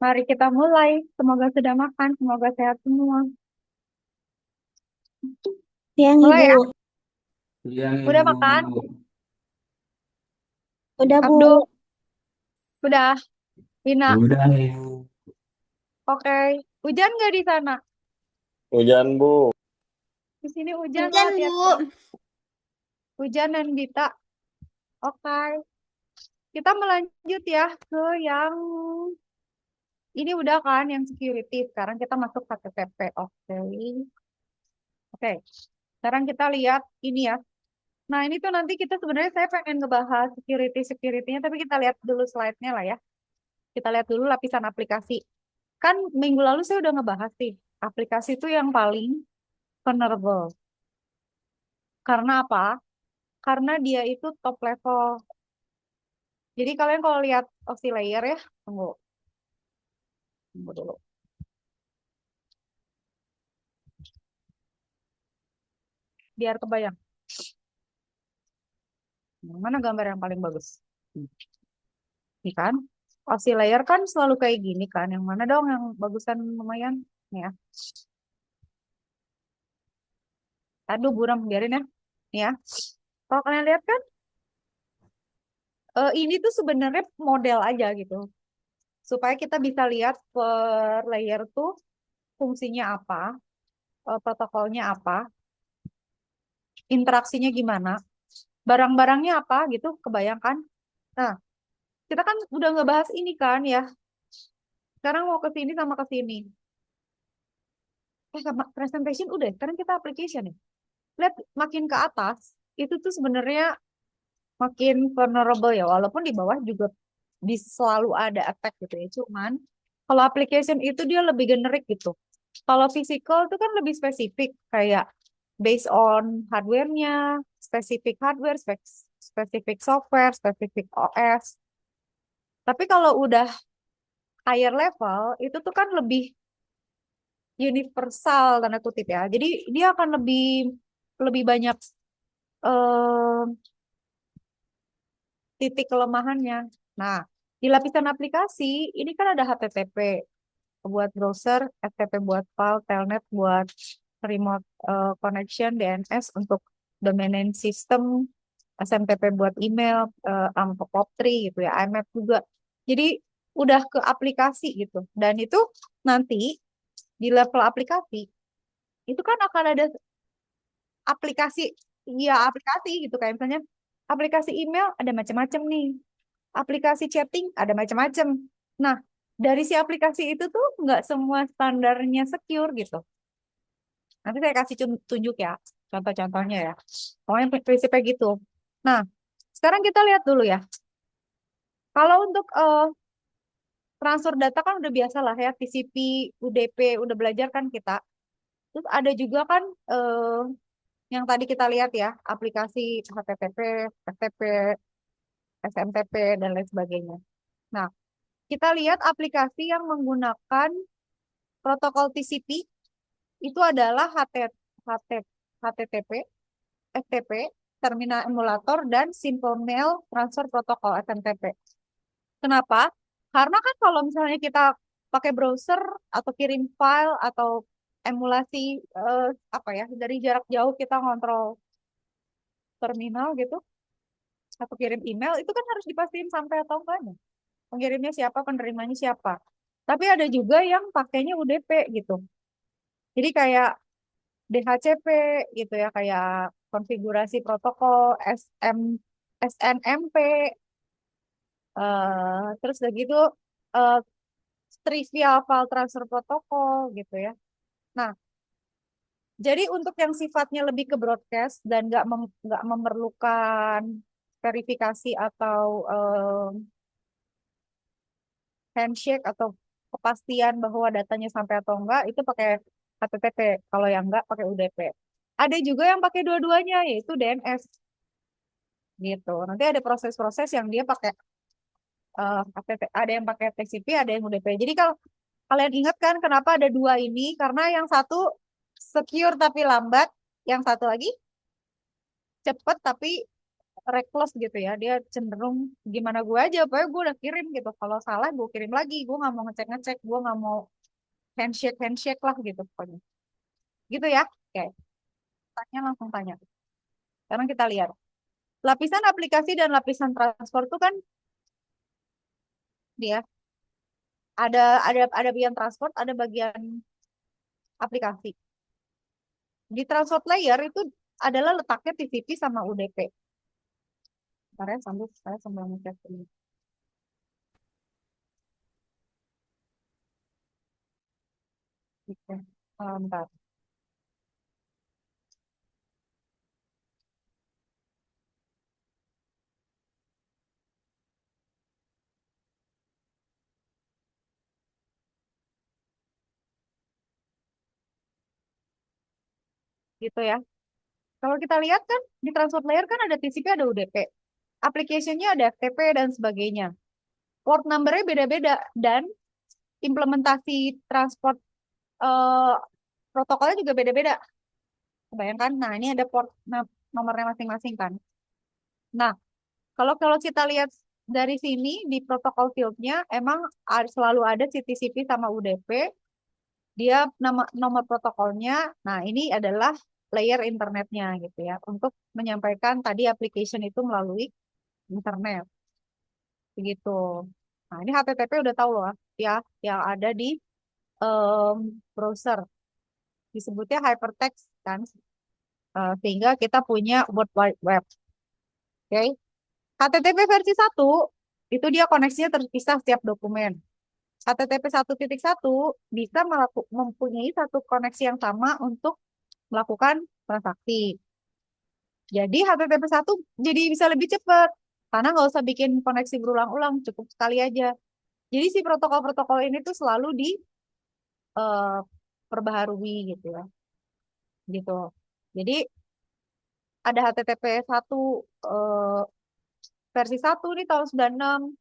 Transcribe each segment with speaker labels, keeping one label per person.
Speaker 1: Mari kita mulai. Semoga sudah makan, semoga sehat semua.
Speaker 2: Siang
Speaker 1: Mulai
Speaker 2: Ibu,
Speaker 1: ya.
Speaker 3: Yang
Speaker 1: Udah
Speaker 3: Ibu,
Speaker 1: makan?
Speaker 2: udah Bu.
Speaker 1: Abdul, udah. Vina,
Speaker 3: udah Ibu.
Speaker 1: oke. Hujan nggak di sana?
Speaker 3: Hujan Bu.
Speaker 1: Di sini hujan loh,
Speaker 2: Hujan
Speaker 1: hati-hati.
Speaker 2: Bu.
Speaker 1: Hujan dan Dita. Oke. Kita melanjut ya ke yang ini udah kan, yang security. Sekarang kita masuk KTP. Oke. Oke. Sekarang kita lihat ini ya. Nah, ini tuh nanti kita sebenarnya saya pengen ngebahas security-security-nya, tapi kita lihat dulu slide-nya lah ya. Kita lihat dulu lapisan aplikasi. Kan minggu lalu saya udah ngebahas sih, aplikasi itu yang paling vulnerable. Karena apa? Karena dia itu top level. Jadi kalian kalau lihat OSI layer ya, tunggu dulu. Biar kebayang. Mana gambar yang paling bagus? Ini kan? OSI layer kan selalu kayak gini kan. Yang mana dong yang bagusan lumayan? Nih ya. Aduh, buram, biarin ya. Nih ya. Kalau kalian lihat kan, ini tuh sebenarnya model aja gitu. Supaya kita bisa lihat per layer tuh fungsinya apa, protokolnya apa, interaksinya gimana, barang-barangnya apa gitu, kebayangkan. Nah, kita kan udah ngebahas ini kan ya. Sekarang mau ke sini sama ke sini. Sama presentation udah, sekarang kita application ya. Lihat makin ke atas, itu tuh sebenarnya makin vulnerable ya, walaupun di bawah juga bisa selalu ada attack gitu ya. Cuman kalau application itu dia lebih generik gitu. Kalau physical itu kan lebih spesifik, kayak based on hardware-nya, spesifik hardware, spesifik software, spesifik OS. Tapi kalau udah higher level, itu tuh kan lebih universal tanda kutip ya. Jadi dia akan lebih lebih banyak eh, titik kelemahannya. Nah, di lapisan aplikasi ini kan ada HTTP buat browser, FTP buat file, Telnet buat remote connection, DNS untuk domain name system, SMTP buat email, POP3 gitu ya, IMAP juga. Jadi udah ke aplikasi gitu. Dan itu nanti di level aplikasi itu kan akan ada aplikasi, ya aplikasi gitu kayak misalnya aplikasi email ada macam-macam nih, aplikasi chatting ada macam-macam. Nah, dari si aplikasi itu tuh nggak semua standarnya secure gitu. Nanti saya kasih tunjuk ya, contoh-contohnya ya. Pokoknya prinsipnya gitu. Nah, sekarang kita lihat dulu ya. Kalau untuk transfer data kan udah biasa lah ya, TCP, UDP, udah belajar kan kita. Terus ada juga kan yang tadi kita lihat ya, aplikasi HTTP, FTP, SMTP, dan lain sebagainya. Nah, kita lihat aplikasi yang menggunakan protokol TCP itu adalah HTTP, FTP, terminal emulator, dan Simple Mail Transfer Protocol SMTP. Kenapa? Karena kan kalau misalnya kita pakai browser atau kirim file atau emulasi eh, apa ya dari jarak jauh kita ngontrol terminal gitu atau kirim email itu kan harus dipastiin sampai atau enggaknya. Pengirimnya siapa, penerimanya siapa. Tapi ada juga yang pakainya UDP gitu. Jadi kayak DHCP gitu ya, kayak konfigurasi protokol SNMP, terus udah gitu eh, trivial file transfer protokol gitu ya. Nah, jadi untuk yang sifatnya lebih ke broadcast dan nggak memerlukan verifikasi atau handshake atau kepastian bahwa datanya sampai atau enggak, itu pakai HTTP. Kalau yang enggak pakai UDP. Ada juga yang pakai dua-duanya, yaitu DNS gitu. Nanti ada proses-proses yang dia pakai ada yang pakai TCP, ada yang UDP. Jadi kalau kalian ingat kan kenapa ada dua ini? Karena yang satu secure tapi lambat, yang satu lagi cepat tapi reckless gitu ya. Dia cenderung gimana gue aja, pokoknya gue udah kirim gitu. Kalau salah gue kirim lagi, gue nggak mau ngecek-ngecek, gue nggak mau handshake lah gitu pokoknya. Gitu ya. Oke, tanya langsung tanya. Sekarang kita lihat. Lapisan aplikasi dan lapisan transport itu kan dia ada bagian transport, ada bagian aplikasi. Di transport layer itu adalah letaknya TCP sama UDP. Saya sambil ngecek ini. Oke. Bentar. Gitu ya. Kalau kita lihat kan di transport layer kan ada TCP, ada UDP. Application-nya ada FTP dan sebagainya. Port number-nya beda-beda dan implementasi transport eh, protokolnya juga beda-beda. Bayangkan, nah ini ada port nomornya masing-masing kan. Nah, kalau kalau kita lihat dari sini di protokol field-nya emang selalu ada TCP sama UDP. Dia nomor protokolnya. Nah, ini adalah layer internetnya gitu ya untuk menyampaikan tadi application itu melalui internet begitu. Nah, ini HTTP udah tahu loh ya yang ada di em, browser disebutnya hypertext kan. Sehingga kita punya World Wide Web. Oke. HTTP versi satu itu dia koneksinya terpisah setiap dokumen. HTTP 1.1 bisa mempunyai satu koneksi yang sama untuk melakukan transaksi. Jadi HTTP 1 jadi bisa lebih cepat karena nggak usah bikin koneksi berulang-ulang, cukup sekali aja. Jadi si protokol-protokol ini tuh selalu eh, perbaharui gitu ya, gitu. Jadi ada HTTP 1 eh, versi 1 nih tahun 96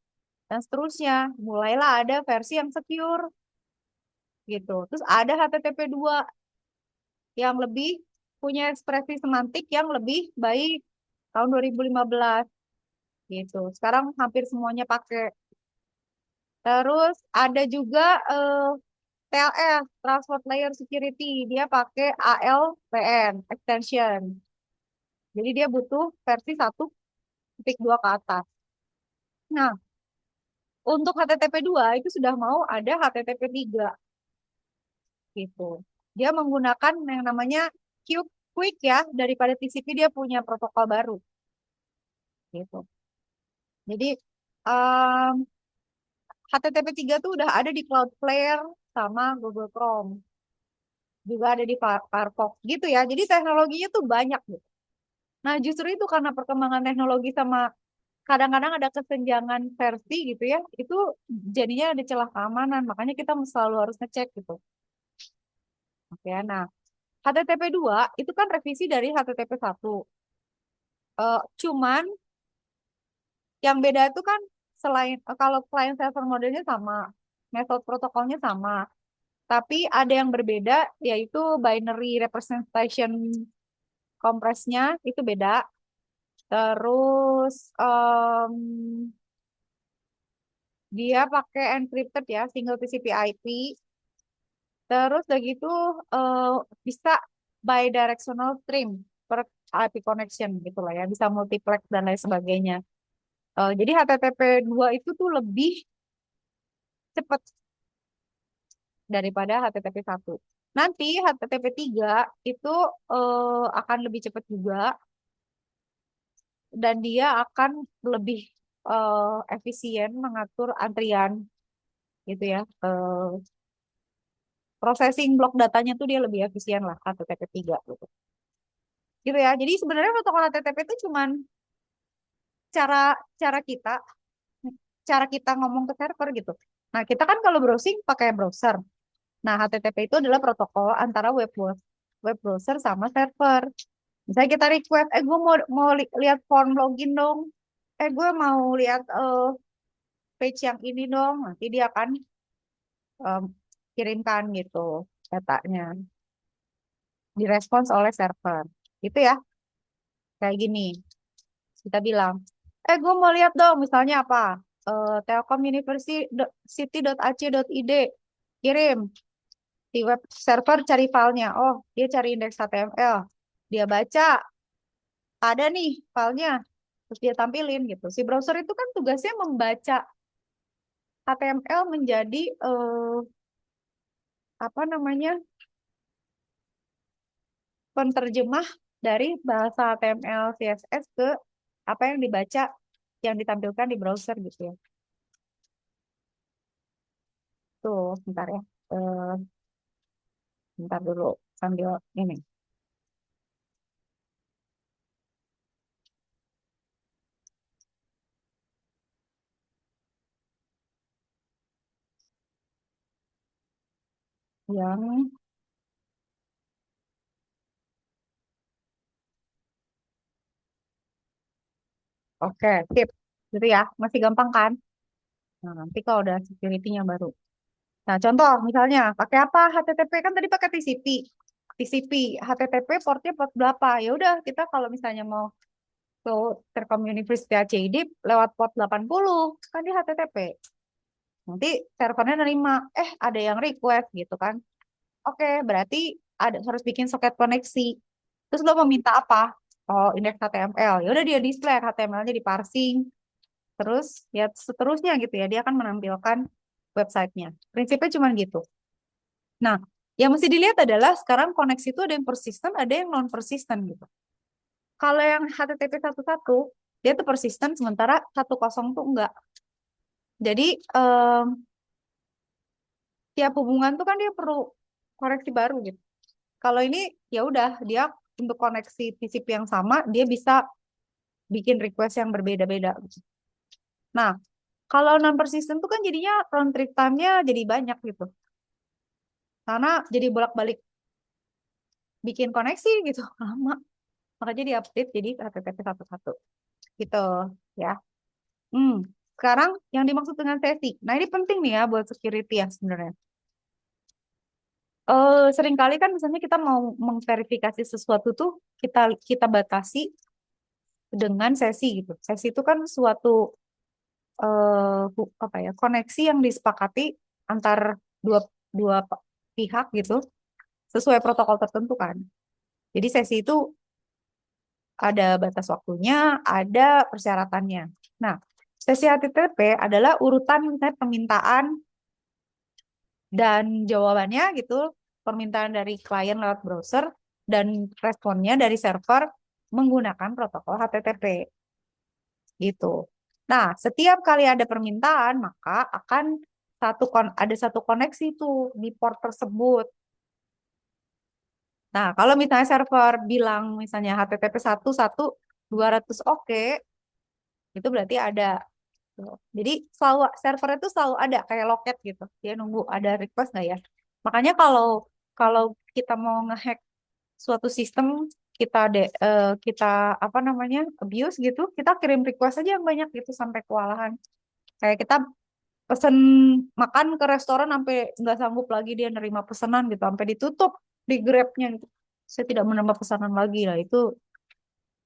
Speaker 1: dan seterusnya. Mulailah ada versi yang secure gitu. Terus ada HTTP 2 yang lebih punya ekspresi semantik yang lebih baik tahun 2015 gitu. Sekarang hampir semuanya pakai. Terus ada juga TLS, Transport Layer Security. Dia pakai ALPN, extension. Jadi dia butuh versi 1.2 ke atas. Nah, untuk HTTP 2 itu sudah mau ada HTTP 3 gitu. Dia menggunakan yang namanya Quick ya, daripada TCP dia punya protokol baru gitu. Jadi HTTP 3 tuh udah ada di Cloudflare sama Google Chrome. Juga ada di Firefox gitu ya. Jadi teknologinya tuh banyak gitu. Nah, justru itu karena perkembangan teknologi sama kadang-kadang ada kesenjangan versi gitu ya. Itu jadinya ada celah keamanan. Makanya kita selalu harus ngecek gitu. Oke, nah HTTP 2 itu kan revisi dari HTTP 1. Cuman yang beda itu kan selain kalau client server modelnya sama, metode protokolnya sama, tapi ada yang berbeda yaitu binary representation kompresnya itu beda. Terus dia pakai encrypted ya, single TCP IP. Terus udah gitu eh, bisa bidirectional stream per IP connection gitu lah ya, bisa multiplex dan lain sebagainya. Jadi HTTP 2 itu tuh lebih cepat daripada HTTP 1. Nanti HTTP 3 itu akan lebih cepat juga dan dia akan lebih efisien mengatur antrian gitu ya. Processing blok datanya tuh dia lebih efisien lah HTTP 3 gitu. Gitu ya. Jadi sebenarnya protokol HTTP itu cuman cara cara kita cara kita ngomong ke server gitu. Nah, kita kan kalau browsing pakai browser. Nah, HTTP itu adalah protokol antara web browser sama server. Misalnya kita request, gue mau lihat form login dong. Gue mau lihat page yang ini dong. Nanti dia akan em, kirimkan gitu datanya. Direspons oleh server. Gitu ya, kayak gini. Kita bilang, gue mau lihat dong, misalnya apa? Telkom University.ac.id, kirim di web server, cari filenya. Oh, dia cari indeks HTML. Dia baca, ada nih filenya. Terus dia tampilin gitu. Si browser itu kan tugasnya membaca HTML menjadi apa namanya, penerjemah dari bahasa HTML CSS ke apa yang dibaca, yang ditampilkan di browser gitu ya. Tuh, bentar ya. Eh, Bentar dulu sambil ini. Yang oke, tip. Gitu ya. Masih gampang kan? Nah, nanti kalau udah security-nya baru. Nah, contoh misalnya pakai apa? HTTP kan tadi pakai TCP. TCP, HTTP portnya port berapa? Ya udah, kita kalau misalnya mau ke Telkom University ACID lewat port 80 kan di HTTP. Nanti servernya nerima, ada yang request gitu kan. Oke, berarti harus bikin soket koneksi. Terus lo mau minta apa? Oh, indeks HTML. Ya udah dia display HTML-nya di parsing. Terus ya seterusnya gitu ya, dia akan menampilkan websitenya. Prinsipnya cuma gitu. Nah, yang mesti dilihat adalah sekarang koneksi itu ada yang persisten, ada yang non persisten gitu. Kalau yang HTTP 1.1 dia tuh persisten, sementara 1.0 tuh enggak. Jadi tiap hubungan tuh kan dia perlu koneksi baru gitu. Kalau ini ya udah, dia untuk koneksi TCP yang sama dia bisa bikin request yang berbeda-beda gitu. Nah, kalau non persisten tuh kan jadinya round trip time-nya jadi banyak gitu. Karena jadi bolak-balik bikin koneksi gitu, lama. Makanya di-update jadi HTTP 1.1 gitu ya. Hmm. Sekarang yang dimaksud dengan sesi. Nah, ini penting nih ya buat security ya sebenarnya. Seringkali kan misalnya kita mau memverifikasi sesuatu tuh kita kita batasi dengan sesi gitu. Sesi itu kan suatu apa ya, koneksi yang disepakati antar dua dua pihak gitu sesuai protokol tertentu kan. Jadi sesi itu ada batas waktunya, ada persyaratannya. Nah, sesi HTTP adalah urutan misalnya permintaan dan jawabannya gitu, permintaan dari klien lewat browser dan responnya dari server menggunakan protokol HTTP gitu. Nah, setiap kali ada permintaan, maka akan ada satu koneksi tuh di port tersebut. Nah, kalau misalnya server bilang misalnya HTTP 1.1.200 oke, itu berarti ada. Jadi selalu server itu selalu ada kayak loket gitu. Dia nunggu ada request nggak ya. Makanya kalau kalau kita mau ngehack suatu sistem, kita apa namanya, abuse gitu, kita kirim request aja yang banyak gitu sampai kewalahan. Kayak kita pesen makan ke restoran sampai nggak sanggup lagi dia nerima pesanan gitu, sampai ditutup di Grab-nya gitu. Saya tidak menambah pesanan lagi lah, itu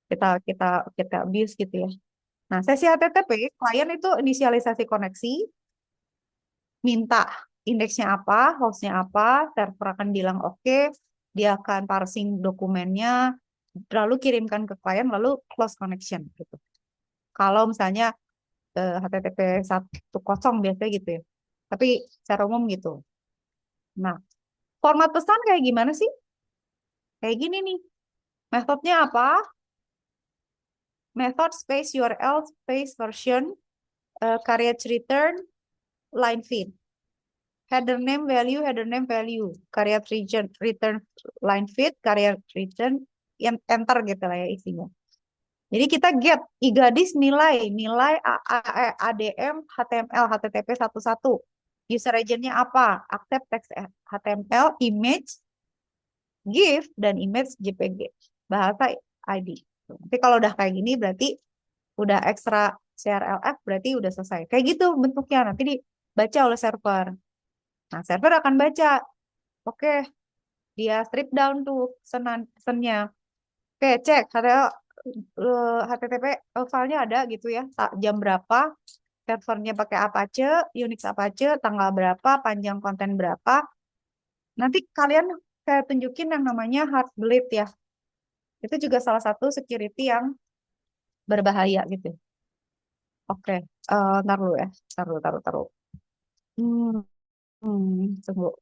Speaker 1: kita kita kita abuse gitu ya. Nah, sesi HTTP klien itu inisialisasi koneksi, minta indeksnya apa, hostnya apa, server akan bilang oke, dia akan parsing dokumennya, lalu kirimkan ke klien, lalu close connection gitu. Kalau misalnya HTTP 1.0 biasanya gitu ya. Tapi secara umum gitu. Nah, format pesan kayak gimana sih? Kayak gini nih. Metodenya apa? Method space URL space version, carriage return, line feed. Header name value, carriage return, line feed, carriage return, yang enter gitu lah ya isinya. Jadi kita get igadis nilai ADM HTML HTTP 1.1. User agentnya apa? Accept text HTML, image, GIF, dan image JPG. Bahasa ID. Tapi kalau udah kayak gini berarti udah ekstra CRLF, berarti udah selesai. Kayak gitu bentuknya. Nanti dibaca oleh server. Nah, server akan baca. Oke, dia strip down tuh pesennya. Oke, cek HTML, HTTP filenya ada gitu ya, jam berapa, servernya pakai Apache, Unix Apache, tanggal berapa, panjang konten berapa. Nanti kalian saya tunjukin yang namanya Heartbleed ya. Itu juga salah satu security yang berbahaya gitu. Oke, ntar dulu ya. Taruh. Hmm, tunggu.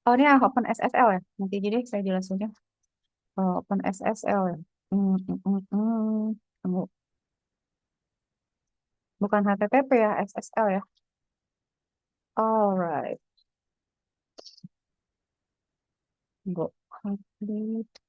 Speaker 1: Oh, ini yang Open SSL ya. Nanti jadi saya jelasinnya. Oh, Open SSL ya. Tunggu. Bukan HTTP ya, SSL ya. Alright. Tunggu. Complete.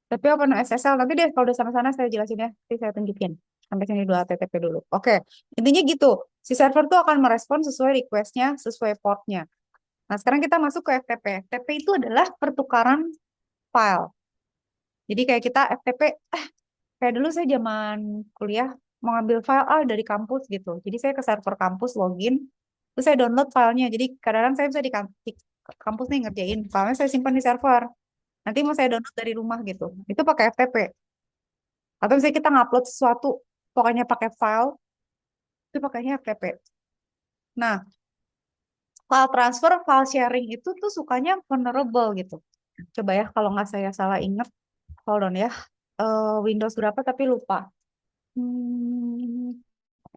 Speaker 1: Tapi Open SSL nanti deh kalau udah sampai sana saya jelasin ya. Nanti saya tunjukin. Sampai sini dulu HTTP dulu. Oke, intinya gitu. Si server tuh akan merespon sesuai requestnya, sesuai portnya. Nah, sekarang kita masuk ke FTP. FTP itu adalah pertukaran file. Jadi kayak kita FTP, kayak dulu saya zaman kuliah mau ngambil file dari kampus gitu. Jadi saya ke server kampus login, terus saya download filenya. Jadi kadang-kadang saya bisa di kampus nih ngerjain, filenya saya simpan di server. Nanti mau saya download dari rumah gitu. Itu pakai FTP. Atau misalnya kita ngupload sesuatu, pokoknya pakai file, itu pakainya FTP. Nah, file transfer, file sharing itu tuh sukanya vulnerable gitu. Coba ya, kalau nggak saya salah ingat, hold on ya. Windows berapa tapi lupa. Hmm,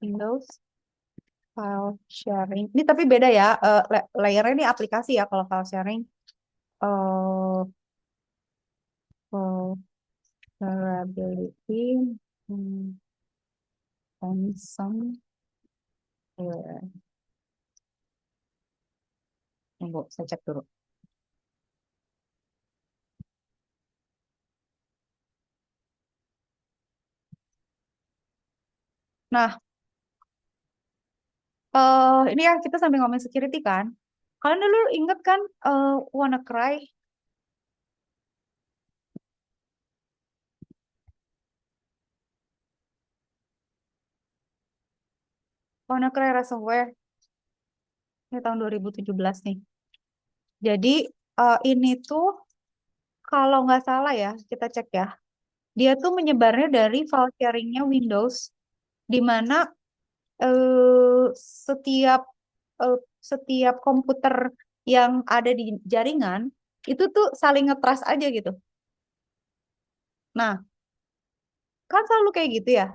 Speaker 1: Windows file sharing. Ini tapi beda ya. Layernya ini aplikasi ya kalau file sharing. Uh, Vulnerability. Ransom. Tunggu, saya cek dulu. Nah, ini ya kita sambil ngomong security kan. Kalian dulu inget kan WannaCry? WannaCry ransomware ini tahun 2017 nih. Jadi ini tuh kalau nggak salah ya, kita cek ya. Dia tuh menyebarnya dari file sharingnya Windows, di mana eh, setiap eh, setiap komputer yang ada di jaringan itu tuh saling nge-trust aja gitu. Nah, kan selalu kayak gitu ya.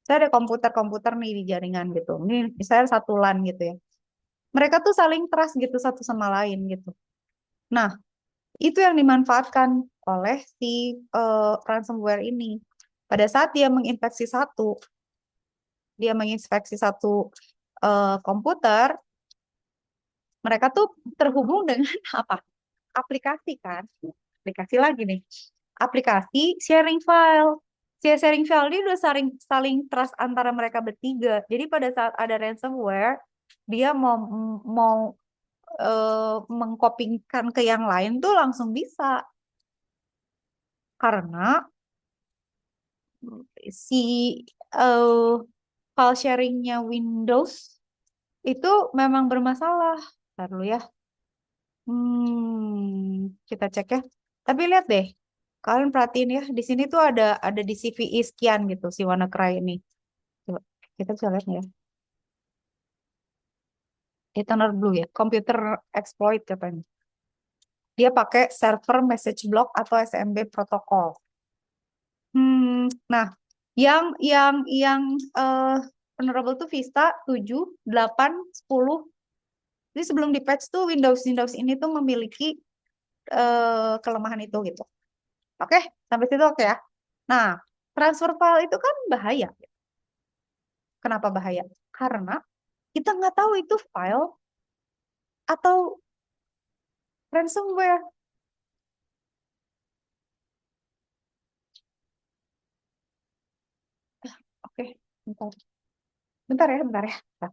Speaker 1: Saya ada komputer-komputer nih di jaringan gitu. Ini misalnya satu LAN gitu ya. Mereka tuh saling trust gitu satu sama lain gitu. Nah, itu yang dimanfaatkan oleh si ransomware ini. Pada saat dia menginfeksi satu komputer, mereka tuh terhubung dengan apa? Aplikasi kan? Aplikasi lagi nih. Aplikasi sharing file. Sharing file ini udah saling saling trust antara mereka bertiga. Jadi pada saat ada ransomware, dia mau mengcopykan ke yang lain tuh langsung bisa. Karena si eh, file sharingnya Windows itu memang bermasalah. Ntar dulu ya. Kita cek ya. Tapi lihat deh, kalian perhatiin ya, di sini tuh ada di CVE sekian gitu si WannaCry ini. Coba kita bisa lihat ya. Eternal Blue ya, computer exploit katanya. Dia pakai server message block atau SMB protokol. Nah, yang vulnerable tuh Vista 7, 8, 10. Jadi sebelum di patch tuh Windows ini tuh memiliki kelemahan itu gitu. Oke, sampai situ oke ya. Nah, transfer file itu kan bahaya. Kenapa bahaya? Karena kita nggak tahu itu file atau ransomware. Oke, bentar. Bentar ya, bentar ya. Bentar.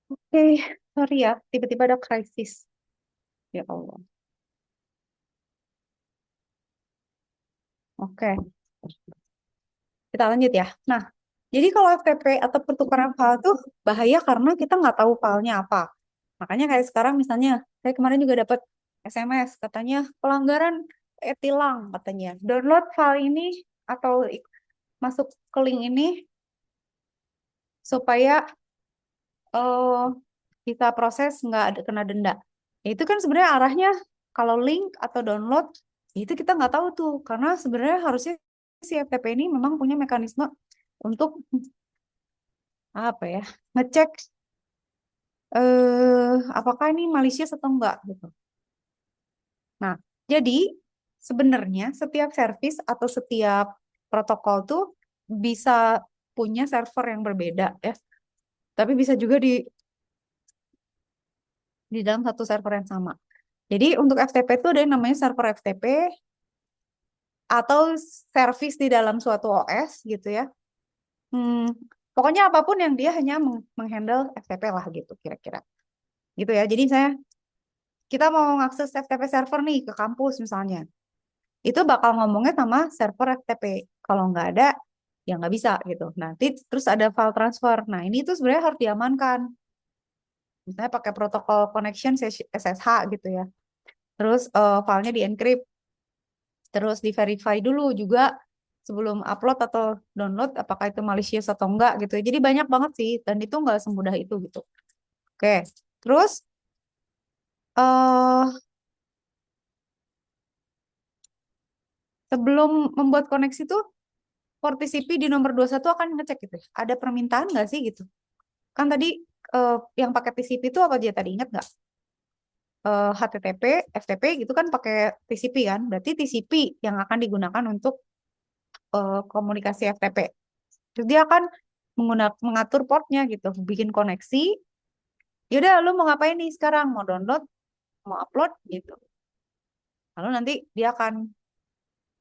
Speaker 1: Oke, sorry ya, tiba-tiba ada krisis. Ya Allah. Oke, kita lanjut ya. Nah, jadi kalau FTP atau pertukaran file tuh bahaya karena kita nggak tahu filenya apa. Makanya kayak sekarang misalnya, saya kemarin juga dapat SMS katanya pelanggaran tilang katanya. Download file ini atau masuk ke link ini supaya eh, kita proses nggak ada kena denda. Itu kan sebenarnya arahnya kalau link atau download itu kita nggak tahu tuh karena sebenarnya harusnya si FTP ini memang punya mekanisme untuk apa ya ngecek apakah ini malicious atau enggak gitu. Nah, jadi sebenarnya setiap service atau setiap protokol tuh bisa punya server yang berbeda ya. Tapi bisa juga di dalam satu server yang sama. Jadi untuk FTP itu ada yang namanya server FTP atau service di dalam suatu OS gitu ya. Hmm, pokoknya apapun yang dia hanya menghandle FTP lah gitu kira-kira. Gitu ya. Jadi kita mau mengakses FTP server nih ke kampus misalnya. Itu bakal ngomongnya sama server FTP. Kalau nggak ada, ya nggak bisa gitu. Nanti terus ada file transfer. Nah ini tuh sebenarnya harus diamankan. Misalnya pakai protokol connection SSH gitu ya. Terus filenya di encrypt, terus di verify dulu juga sebelum upload atau download apakah itu malicious atau enggak gitu. Jadi banyak banget sih dan itu nggak semudah itu gitu. Oke, terus eh sebelum membuat koneksi tuh port TCP di nomor 21 akan ngecek gitu ya. Ada permintaan nggak sih gitu? Kan tadi yang pakai TCP itu apa aja tadi ingat nggak? HTTP, FTP gitu kan pakai TCP kan? Berarti TCP yang akan digunakan untuk komunikasi FTP. Terus dia akan mengatur portnya gitu, bikin koneksi. Yaudah, lu mau ngapain nih sekarang? Mau download, mau upload gitu. Lalu nanti dia akan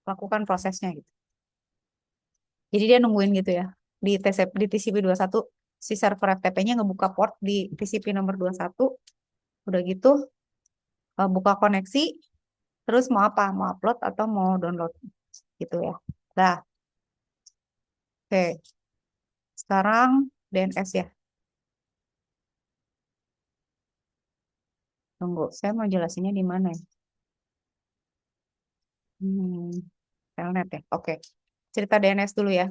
Speaker 1: lakukan prosesnya gitu. Jadi dia nungguin gitu ya. Di TCP 21 si server FTP-nya ngebuka port di TCP nomor 21. Udah gitu buka koneksi, terus mau apa? Mau upload atau mau download gitu ya. Nah, oke. Sekarang DNS ya. Tunggu, saya mau jelasinnya di mana ya? Hmm, Telnet ya. Oke. Cerita DNS dulu ya.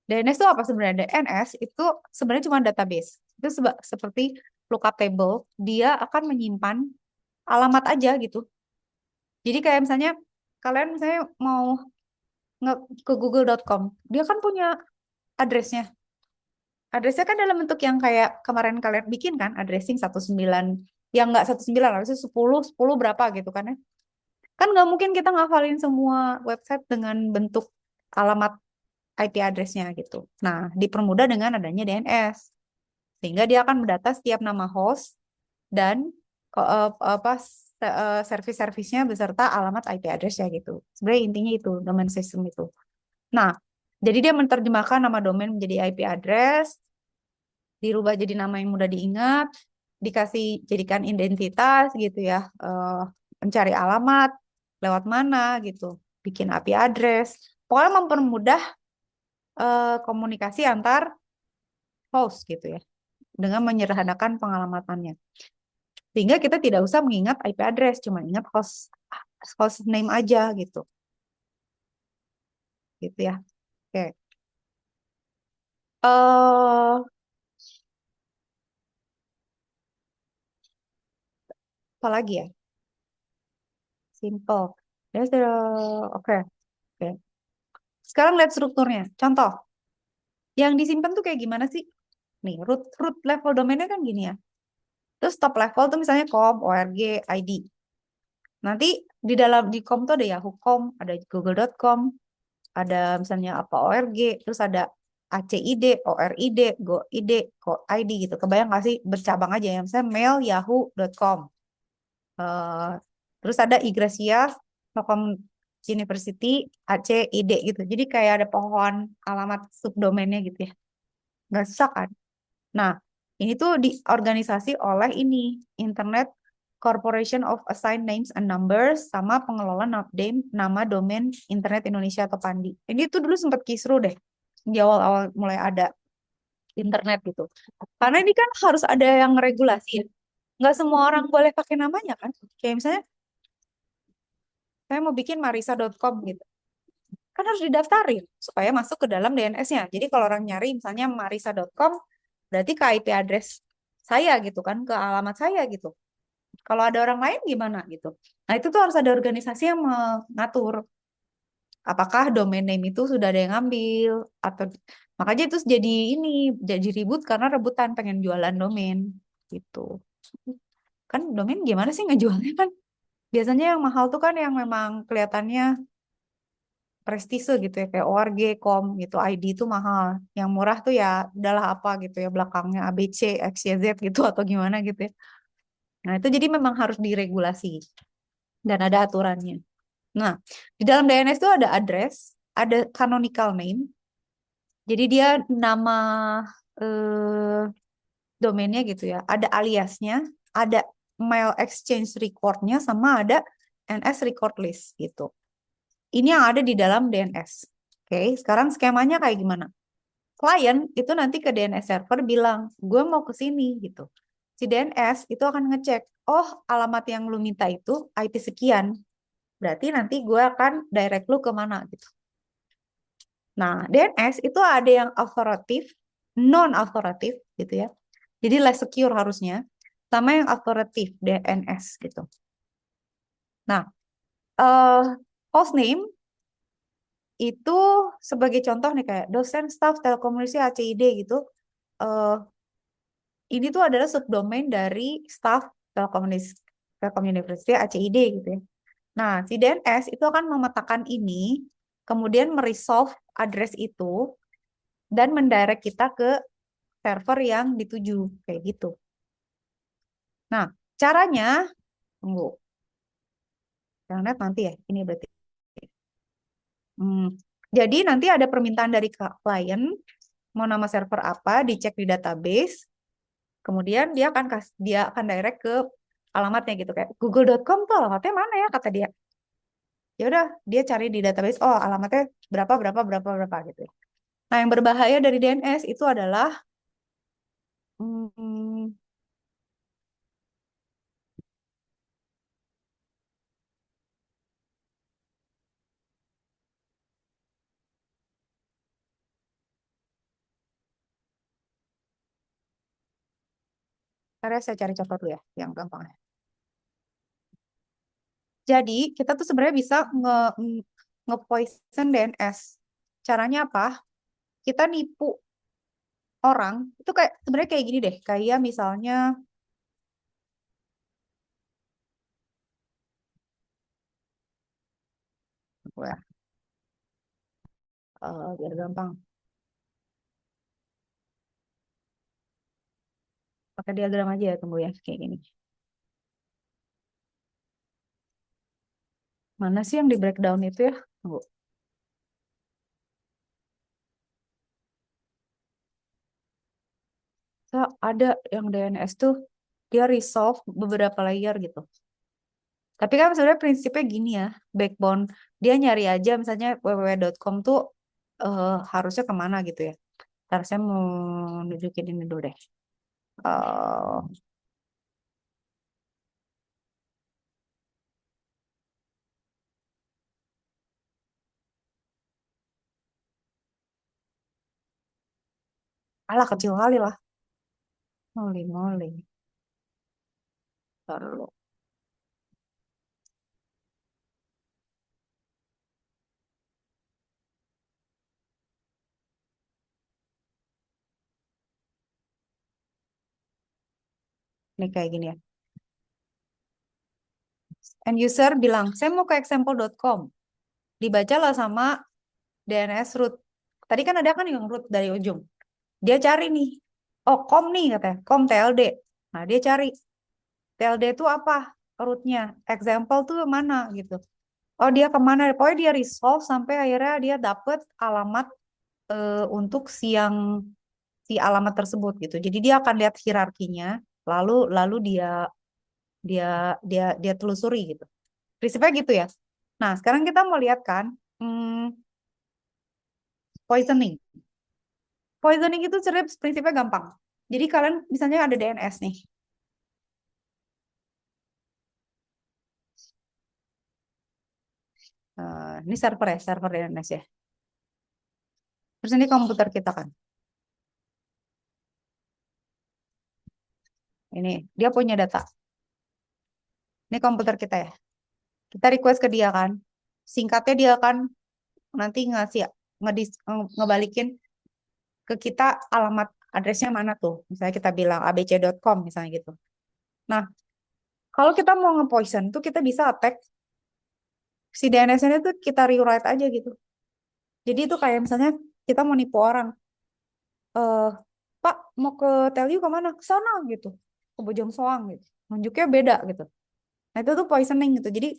Speaker 1: DNS itu apa sebenarnya? DNS itu sebenarnya cuma database. Itu seperti lookup table. Dia akan menyimpan alamat aja gitu. Jadi kayak misalnya kalian misalnya mau nge ke google.com, dia kan punya addressnya. Addressnya kan dalam bentuk yang kayak kemarin kalian bikin kan, addressing 19, yang nggak 19, harusnya 10, 10 berapa gitu kan ya. Kan nggak mungkin kita ngafalin semua website dengan bentuk alamat IP addressnya gitu. Nah, dipermudah dengan adanya DNS. Sehingga dia akan mendata setiap nama host dan service-servisnya beserta alamat IP address-nya gitu. Sebenarnya intinya itu, domain system itu. Nah, jadi dia menerjemahkan nama domain menjadi IP address, dirubah jadi nama yang mudah diingat, dikasih jadikan identitas gitu ya, mencari alamat lewat mana gitu, bikin IP address. Pokoknya mempermudah komunikasi antar host gitu ya, dengan menyederhanakan pengalamatannya. Sehingga kita tidak usah mengingat IP address, cuma ingat host name aja gitu. Gitu ya. Oke. Eh, apa lagi ya? Simple. Oke. Oke. Sekarang lihat strukturnya. Contoh, yang disimpan tuh kayak gimana sih? Nih, root level domainnya kan gini ya. Terus top level tuh misalnya com, org, id. Nanti di com tuh ada Yahoo.com, ada Google.com, ada misalnya apa org, terus ada ACID, ORID, GoID, ID gitu. Kebayang nggak sih bercabang aja ya, misalnya mail yahoo.com. Eh, terus ada Igracia, Telkom University, ACID gitu. Jadi kayak ada pohon alamat subdomainnya gitu ya. Nggak susah kan? Nah, ini tuh diorganisasi oleh ini, Internet Corporation of Assigned Names and Numbers, sama pengelola nama domain Internet Indonesia atau PANDI. Ini tuh dulu sempat kisruh deh, di awal-awal mulai ada internet gitu. Karena ini kan harus ada yang regulasi ya. Nggak semua orang boleh pakai namanya kan. Kayak misalnya, saya mau bikin marisa.com gitu. Kan harus didaftarin supaya masuk ke dalam DNS-nya. Jadi kalau orang nyari misalnya marisa.com, berarti ke IP address saya gitu kan, ke alamat saya gitu. Kalau ada orang lain gimana gitu. Nah itu tuh harus ada organisasi yang mengatur apakah domain name itu sudah ada yang ngambil atau makanya itu jadi ini jadi ribut karena rebutan pengen jualan domain gitu. Kan domain gimana sih ngejualnya kan? Biasanya yang mahal tuh kan yang memang kelihatannya prestise gitu ya kayak ORG, com gitu, ID itu mahal. Yang murah tuh ya udahlah apa gitu ya belakangnya ABC, XYZ gitu atau gimana gitu ya. Nah, itu jadi memang harus diregulasi dan ada aturannya. Nah, di dalam DNS itu ada address, ada canonical name. Jadi dia nama eh, domainnya gitu ya. Ada aliasnya, ada mail exchange recordnya, sama ada NS record list gitu. Ini yang ada di dalam DNS. Oke, sekarang skemanya kayak gimana? Klien itu nanti ke DNS server bilang, gue mau ke sini gitu. Si DNS itu akan ngecek, oh alamat yang lu minta itu IP sekian. Berarti nanti gue akan direct lu ke mana gitu. Nah, DNS itu ada yang authoritative, non-authoritative gitu ya. Jadi less secure harusnya. Sama yang authoritative, DNS gitu. Nah, eh hostname itu sebagai contoh nih kayak dosen staff telekomunikasi ACID gitu. eh ini tuh adalah subdomain dari staff Telkom University ACID gitu ya. Nah, si DNS itu akan memetakan ini, kemudian meresolve address itu dan mendirect kita ke server yang dituju kayak gitu. Nah, caranya tunggu. Internet nanti ya, ini berarti. Hmm. Jadi nanti ada permintaan dari klien mau nama server apa, dicek di database, kemudian dia akan direct ke alamatnya gitu kayak google.com tuh alamatnya mana ya kata dia. Ya udah, dia cari di database, oh alamatnya berapa berapa berapa berapa gitu ya. Nah, yang berbahaya dari DNS itu adalah hmm, karena saya cari contoh dulu ya, yang gampang. Jadi, kita tuh sebenarnya bisa nge-poison DNS. Caranya apa? Kita nipu orang, itu kayak sebenarnya kayak gini deh. Kayak misalnya, ya, biar gampang. Pakai diagram aja ya, tunggu ya, kayak gini. Mana sih yang di breakdown itu ya? Tunggu. So, ada yang DNS tuh, dia resolve beberapa layer gitu. Tapi kan sebenarnya prinsipnya gini ya, backbone. Dia nyari aja misalnya www.com tuh harusnya kemana gitu ya. Ntar saya mau nunjukin ini dulu deh. Eh alah kecil kali lah. Moli, moli. Ntar dulu. Ini kayak gini ya. End user bilang, saya mau ke example.com. Dibacalah sama DNS root. Tadi kan ada kan yang root dari ujung. Dia cari nih. Oh, com nih katanya. Com TLD. Nah, dia cari. TLD itu apa? Rootnya. Example tuh mana gitu. Oh, dia kemana? Pokoknya dia resolve sampai akhirnya dia dapet alamat untuk si alamat tersebut gitu. Jadi dia akan lihat hierarkinya, lalu dia dia telusuri gitu. Prinsipnya gitu ya. Nah, sekarang kita mau lihat kan poisoning. Poisoning itu sebenarnya prinsipnya gampang. Jadi kalian misalnya ada DNS nih. Ini server DNS ya. Terus ini komputer kita kan. Ini dia punya data. Ini komputer kita ya. Kita request ke dia kan. Singkatnya dia akan nanti ngasih ngebalikin ke kita alamat addressnya mana tuh. Misalnya kita bilang abc.com misalnya gitu. Nah, kalau kita mau nge-poison tuh kita bisa attack si DNS-nya tuh kita rewrite aja gitu. Jadi itu kayak misalnya kita mau nipu orang. eh Pak mau ke Telju kemana? Ke sana gitu. Ke Bojong Soang gitu. Nunjuknya beda gitu. Nah itu tuh poisoning gitu. Jadi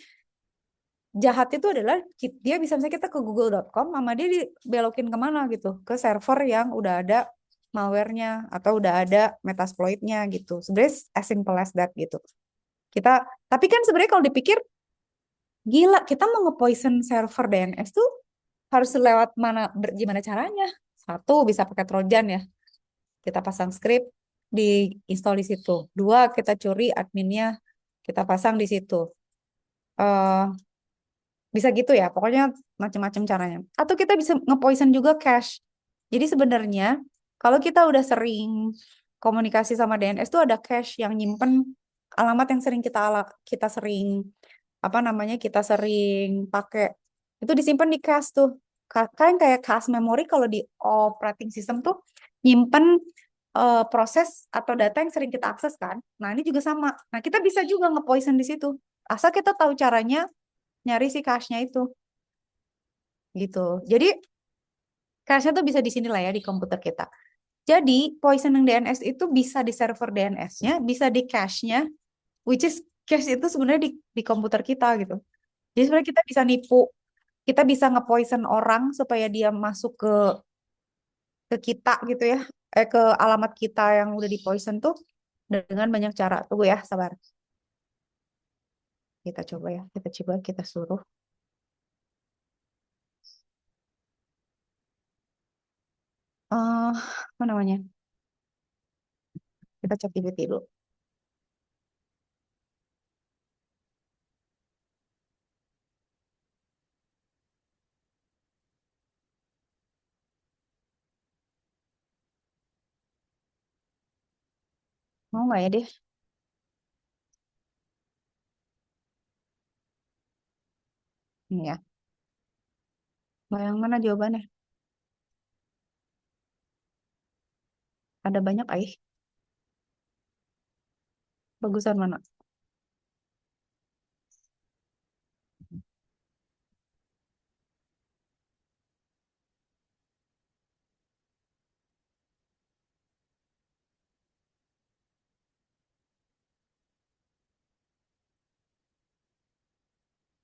Speaker 1: jahat itu adalah dia bisa misalnya kita ke google.com sama dia dibelokin kemana gitu. Ke server yang udah ada malware-nya atau udah ada metasploit-nya gitu. Sebenarnya as simple as that gitu. Tapi kan sebenarnya kalau dipikir gila, kita mau nge-poison server DNS tuh harus lewat mana, gimana caranya? Satu, bisa pakai Trojan ya. Kita pasang script, di install di situ. Dua, kita curi adminnya, kita pasang di situ. eh Bisa gitu ya, pokoknya macam-macam caranya. Atau kita bisa nge-poison juga cache. Jadi sebenarnya kalau kita udah sering komunikasi sama DNS tuh ada cache yang nyimpen alamat yang sering kita sering apa namanya kita sering pakai. Itu disimpan di cache tuh. Kan kayak cache memory kalau di operating system tuh nyimpen proses atau data yang sering kita akses kan. Nah, ini juga sama. Nah, kita bisa juga nge-poison di situ. Asal kita tahu caranya nyari si cache-nya itu gitu. Jadi cache-nya tuh bisa di sini lah ya di komputer kita. Jadi poisoning DNS itu bisa di server DNS-nya, bisa di cache-nya, which is cache itu sebenarnya di komputer kita gitu. Jadi sebenarnya kita bisa nipu, kita bisa nge-poison orang supaya dia masuk ke kita gitu ya, ke alamat kita yang udah di poison tuh dengan banyak cara. Tunggu ya, sabar. Kita coba ya, kita coba kita suruh. Apa namanya? Kita cek GPT dulu. Mau nggak ya deh? Ini ya. Mau yang mana jawabannya? Ada banyak, bagusan mana?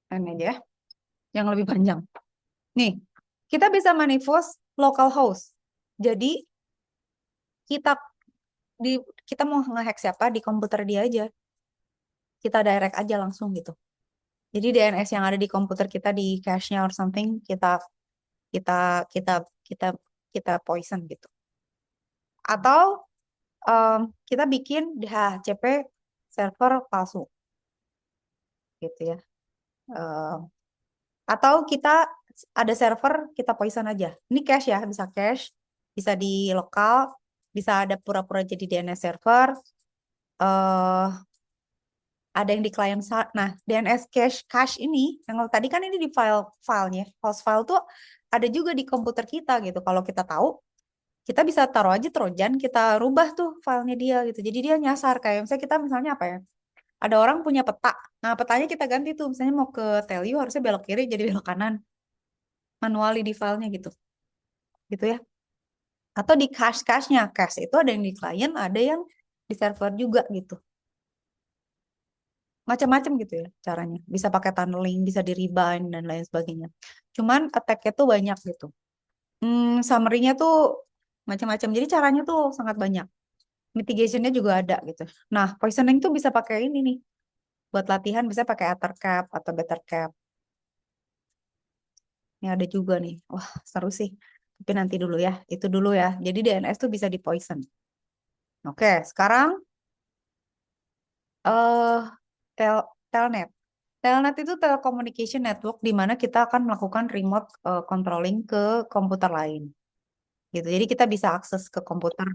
Speaker 1: Ini aja ya, yang lebih panjang. Nih, kita bisa manifest localhost. Jadi kita di kita mau ngehack siapa di komputer dia aja, kita direct aja langsung gitu. Jadi DNS yang ada di komputer kita di cache-nya or something kita kita kita kita poison gitu. Atau kita bikin DHCP server palsu gitu ya. Em, atau kita ada server kita poison aja. Ini cache ya, bisa cache, bisa di lokal, bisa ada pura-pura jadi DNS server. eh ada yang di client side. Nah, DNS cache ini yang tadi kan ini di filenya, host file tuh ada juga di komputer kita gitu. Kalau kita tahu, kita bisa taruh aja Trojan, kita rubah tuh filenya dia gitu. Jadi dia nyasar kayak misalnya kita misalnya apa ya? Ada orang punya peta. Nah, petanya kita ganti tuh. Misalnya mau ke tell you harusnya belok kiri jadi belok kanan. Manually di filenya gitu. Gitu ya. Atau di cache-nya. Cache itu ada yang di client, ada yang di server juga gitu. Macam-macam gitu ya caranya. Bisa pakai tunneling, bisa di rebind dan lain sebagainya. Cuman attack-nya tuh banyak gitu. Summary-nya tuh macam-macam. Jadi caranya tuh sangat banyak. Mitigation-nya juga ada gitu. Nah, poisoning tuh bisa pakai ini nih. Buat latihan bisa pakai Ethercap atau Bettercap. Ini ada juga nih. Wah, seru sih. Tapi nanti dulu ya. Itu dulu ya. Jadi DNS tuh bisa di poison. Oke, sekarang eh telnet. Telnet itu telecommunication network di mana kita akan melakukan remote controlling ke komputer lain. Gitu. Jadi kita bisa akses ke komputer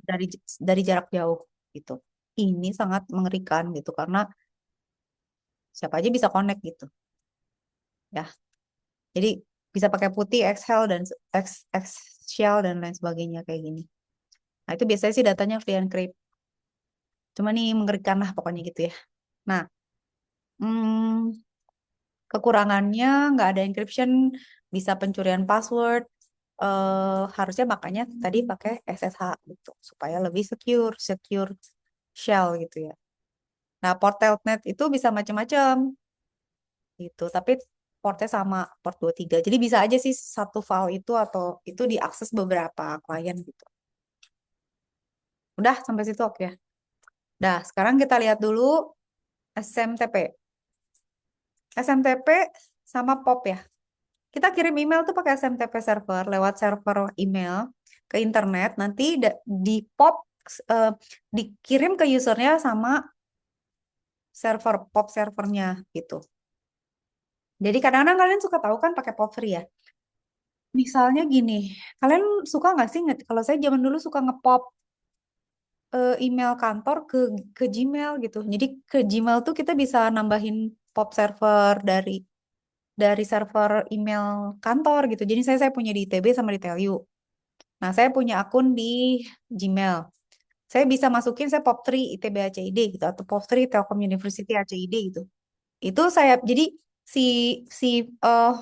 Speaker 1: dari jarak jauh gitu. Ini sangat mengerikan gitu karena siapa aja bisa connect gitu. Ya. Jadi bisa pakai putih, Excel dan Excel dan lain sebagainya kayak gini. Nah, itu biasanya sih datanya free encrypt. Cuma nih mengerikan lah pokoknya gitu ya. Nah, hmm, kekurangannya nggak ada encryption, bisa pencurian password. Harusnya makanya tadi pakai SSH gitu supaya lebih secure shell gitu ya. Nah, port telnet itu bisa macam-macam gitu, tapi portnya sama port 23. Jadi bisa aja sih satu file itu atau itu diakses beberapa klien gitu. Udah sampai situ oke. Dah, sekarang kita lihat dulu SMTP. SMTP sama POP ya. kita kirim email tuh pakai SMTP server lewat server email ke internet. Nanti di pop eh, dikirim ke usernya sama server pop servernya gitu. Jadi kadang-kadang kalian suka tahu kan pakai pop free ya. Misalnya gini, kalian suka nggak sih? Kalau saya zaman dulu suka ngepop email kantor ke Gmail gitu. Jadi ke Gmail tuh kita bisa nambahin pop server dari server email kantor gitu. Jadi saya punya di ITB sama di TELU. Nah, saya punya akun di Gmail. Saya bisa masukin saya POP3 ITB ACID gitu atau POP3 Telkom University ACID gitu. Itu saya jadi si si eh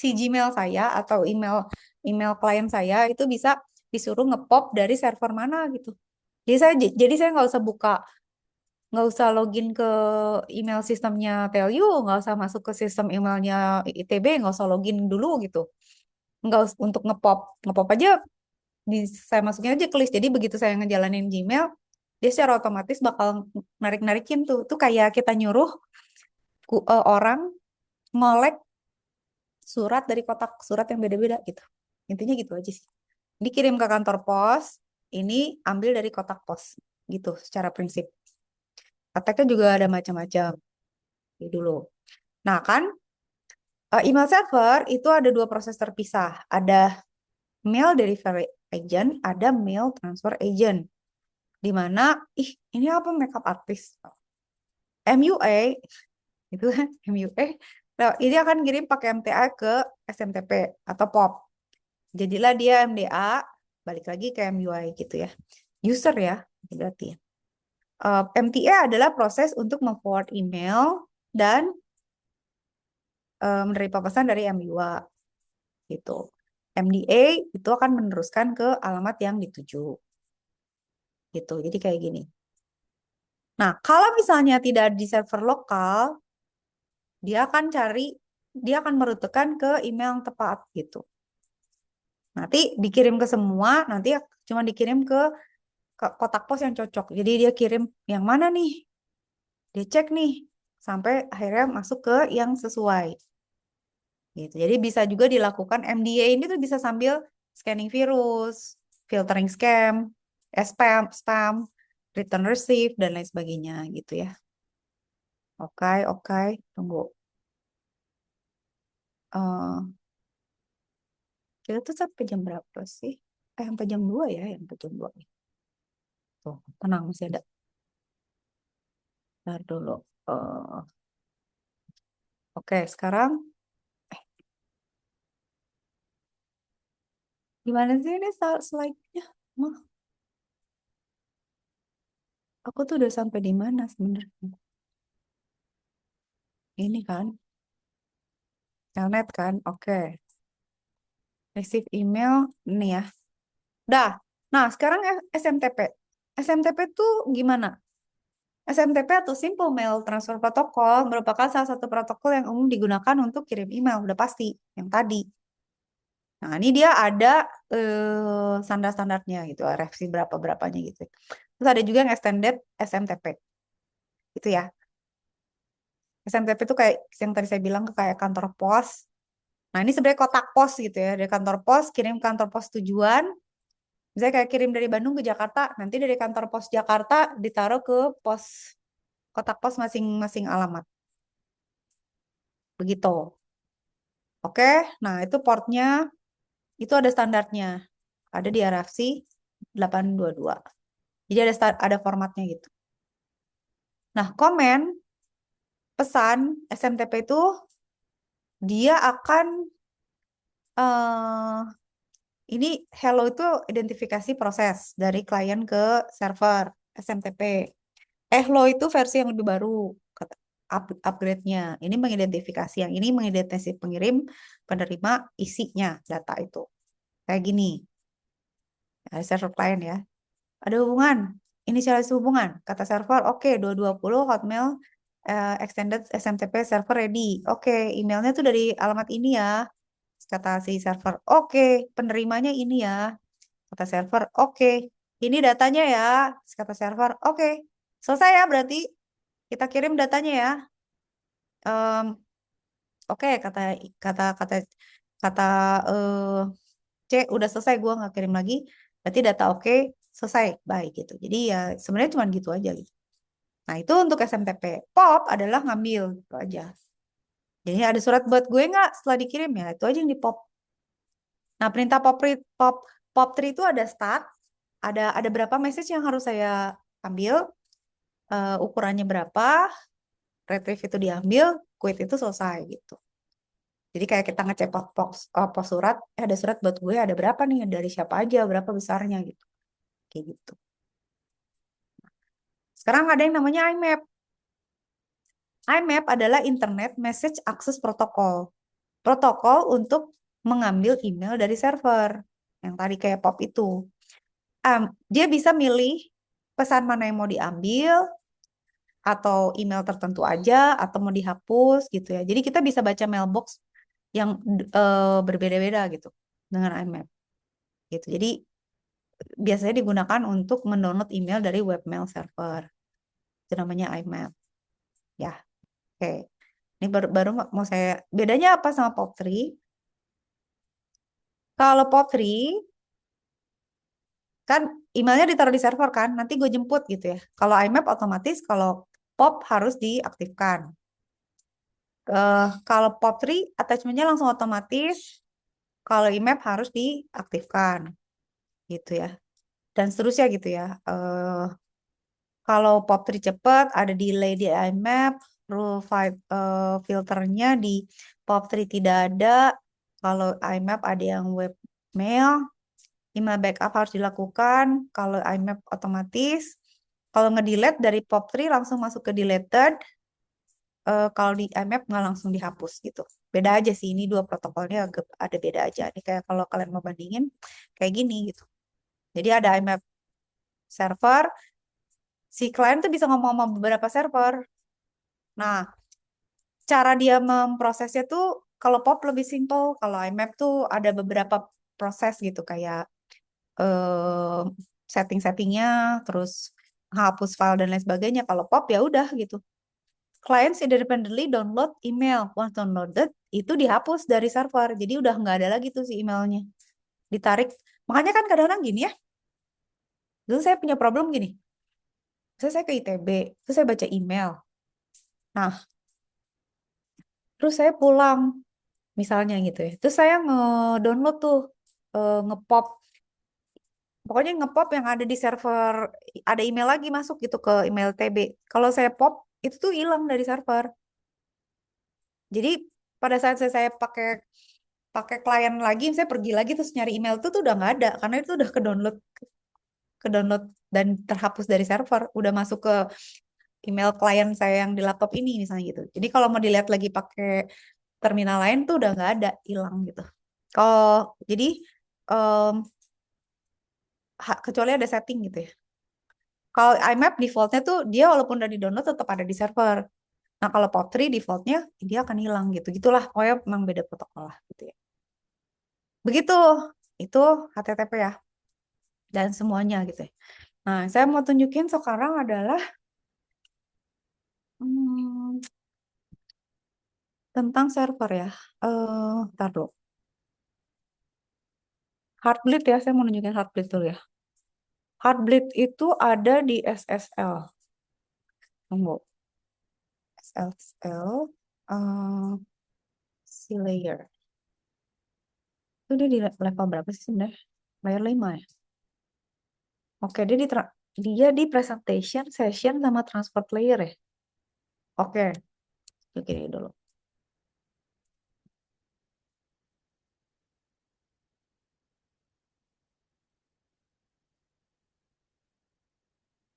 Speaker 1: si Gmail saya atau email email klien saya itu bisa disuruh ngepop dari server mana gitu. Jadi saya nggak usah login ke email sistemnya Telju, nggak usah masuk ke sistem emailnya ITB, nggak usah login dulu gitu. Untuk ngepop, ngepop aja saya masukin aja ke list. Jadi begitu saya ngejalanin Gmail, dia secara otomatis bakal narik-narikin tuh. Tuh kayak kita nyuruh orang ngolek surat dari kotak surat yang beda-beda gitu. Intinya gitu aja sih. Dikirim ke kantor pos, ini ambil dari kotak pos gitu secara prinsip. Attack-nya juga ada macam-macam. Ini dulu. Nah kan, email server itu ada dua proses terpisah. Ada mail delivery agent, ada mail transfer agent. Di mana, ini apa makeup artist? MUA, itu kan MUA. Nah, ini akan kirim pakai MTA ke SMTP atau POP. Jadilah dia MDA, balik lagi ke MUI gitu ya. User ya, berarti. MTA adalah proses untuk memforward email dan menerima pesan dari MUA gitu. MDA itu akan meneruskan ke alamat yang dituju gitu. Jadi kayak gini. Nah, kalau misalnya tidak di server lokal, dia akan merutekan ke email yang tepat gitu. Nanti dikirim ke semua, nanti cuma dikirim ke kotak pos yang cocok. Jadi dia kirim yang mana nih? Dia cek nih sampai akhirnya masuk ke yang sesuai. Gitu. Jadi bisa juga dilakukan MDA ini tuh bisa sambil scanning virus, filtering scam, spam, return receive dan lain sebagainya gitu ya. Oke, oke, tunggu. Eh kita tuh sampai jam berapa sih? Sampai jam 2 ya, sampai jam 2. Tuh, tenang masih ada. Ntar dulu. Eh oke, sekarang gimana sih ini slide-nya? Mah, aku tuh udah sampai di mana sebenarnya? Ini kan, Telnet kan? Oke. Receive email, ini ya. Dah. Nah, sekarang SMTP. SMTP tuh gimana? SMTP atau Simple Mail Transfer Protocol merupakan salah satu protokol yang umum digunakan untuk kirim email, udah pasti, yang tadi. Nah, ini dia ada standar-standarnya gitu, RFC berapa-berapanya gitu. Terus ada juga yang extended SMTP. Itu ya. SMTP itu kayak yang tadi saya bilang kayak kantor pos. Nah, ini sebenarnya kotak pos gitu ya. Dari kantor pos kirim ke kantor pos tujuan. Misalnya kayak kirim dari Bandung ke Jakarta, nanti dari kantor pos Jakarta ditaruh ke kotak pos masing-masing alamat. Begitu. Oke, nah itu portnya, itu ada standarnya. Ada di RFC 822. Jadi ada formatnya gitu. Nah, komen pesan SMTP itu dia akan eh ini hello itu identifikasi proses dari klien ke server SMTP. Hello itu versi yang lebih baru, upgrade-nya. Ini mengidentifikasi, yang ini mengidentifikasi pengirim, penerima, isinya, data itu. Kayak gini, ada server klien ya. Ada hubungan, inisialis hubungan. Kata server, oke, 220 Hotmail extended SMTP server ready. Oke, emailnya tuh dari alamat ini ya. Kata si server, oke, penerimanya ini ya. Kata server, oke, ini datanya ya. Kata server, oke, selesai ya berarti kita kirim datanya ya. Em, Oke, kata kata kata kata eh, C udah selesai, gue nggak kirim lagi. Berarti data oke, selesai, baik gitu. Jadi ya sebenarnya cuma gitu aja gitu. Nah itu untuk SMTP. POP adalah ngambil gitu aja. Jadi ada surat buat gue nggak setelah dikirim ya itu aja yang di POP. Nah perintah pop pop 3 itu ada start, ada berapa message yang harus saya ambil, ukurannya berapa, retrieve itu diambil, quit itu selesai gitu. Jadi kayak kita ngecek pos surat, ada surat buat gue ada berapa nih, dari siapa aja, berapa besarnya gitu. Kayak gitu. Sekarang ada yang namanya IMAP. IMAP adalah Internet Message Access Protocol. Protokol untuk mengambil email dari server. Yang tadi kayak POP itu. Dia bisa milih pesan mana yang mau diambil, atau email tertentu aja, atau mau dihapus gitu ya. Jadi kita bisa baca mailbox yang berbeda-beda gitu dengan IMAP gitu. Jadi biasanya digunakan untuk mendownload email dari webmail server. Itu namanya IMAP. Ya, oke. Ini baru mau saya bedanya apa sama POP3? Kalau POP3 kan emailnya ditaruh di server kan, nanti gue jemput gitu ya. Kalau IMAP otomatis, kalau POP harus diaktifkan. Kalau POP3 attachmentnya langsung otomatis, kalau IMAP harus diaktifkan gitu ya. Dan seterusnya gitu ya. Kalau POP3 cepat, ada delay di IMAP, filternya di POP3 tidak ada. Kalau IMAP ada yang webmail, email backup harus dilakukan. Kalau IMAP otomatis, kalau nge-delete dari POP3 langsung masuk ke deleted. Kalau di IMAP nggak langsung dihapus gitu. Beda aja sih, ini dua protokolnya agak ada beda aja. Ini kayak kalau kalian mau bandingin kayak gini gitu. Jadi ada IMAP server, si klien tuh bisa ngomong sama beberapa server. Nah, cara dia memprosesnya tuh kalau POP lebih simple, kalau IMAP tuh ada beberapa proses gitu kayak eh, setting-settingnya, terus hapus file dan lain sebagainya. Kalau POP ya udah gitu. Clients independently download email. Once downloaded, itu dihapus dari server. Jadi udah nggak ada lagi tuh si emailnya. Ditarik. Makanya kan kadang-kadang gini ya. Dulu saya punya problem gini. Saya ke ITB, terus saya baca email. Nah, terus saya pulang, misalnya gitu ya. Terus saya nge-download tuh, nge-pop. Pokoknya nge-pop yang ada di server, ada email lagi masuk gitu ke email TB. Kalau saya pop, itu tuh hilang dari server. Jadi pada saat saya pakai pakai klien lagi, saya pergi lagi terus nyari email tuh udah nggak ada karena itu udah ke download dan terhapus dari server, udah masuk ke email klien saya yang di laptop ini misalnya gitu. Jadi kalau mau dilihat lagi pakai terminal lain tuh udah nggak ada, hilang gitu. Kalau jadi em, kecuali ada setting gitu ya. Kalau IMAP defaultnya tuh dia walaupun udah di-download tetap ada di server. Nah kalau POP3 defaultnya dia akan hilang gitu. Gitulah, pokoknya memang beda protokol lah gitu ya. Begitu, itu HTTP ya dan semuanya gitu ya. Nah, saya mau tunjukin sekarang adalah hmm, tentang server ya. Ntar dulu. Heartbleed ya, saya mau nunjukin Heartbleed dulu ya. Heartbleed itu ada di SSL. Tunggu. SSL. eh si layer. Itu dia di level berapa sih sebenarnya? Layer 5 ya? Oke, dia di presentation, session, sama transport layer ya? Oke, oke dulu.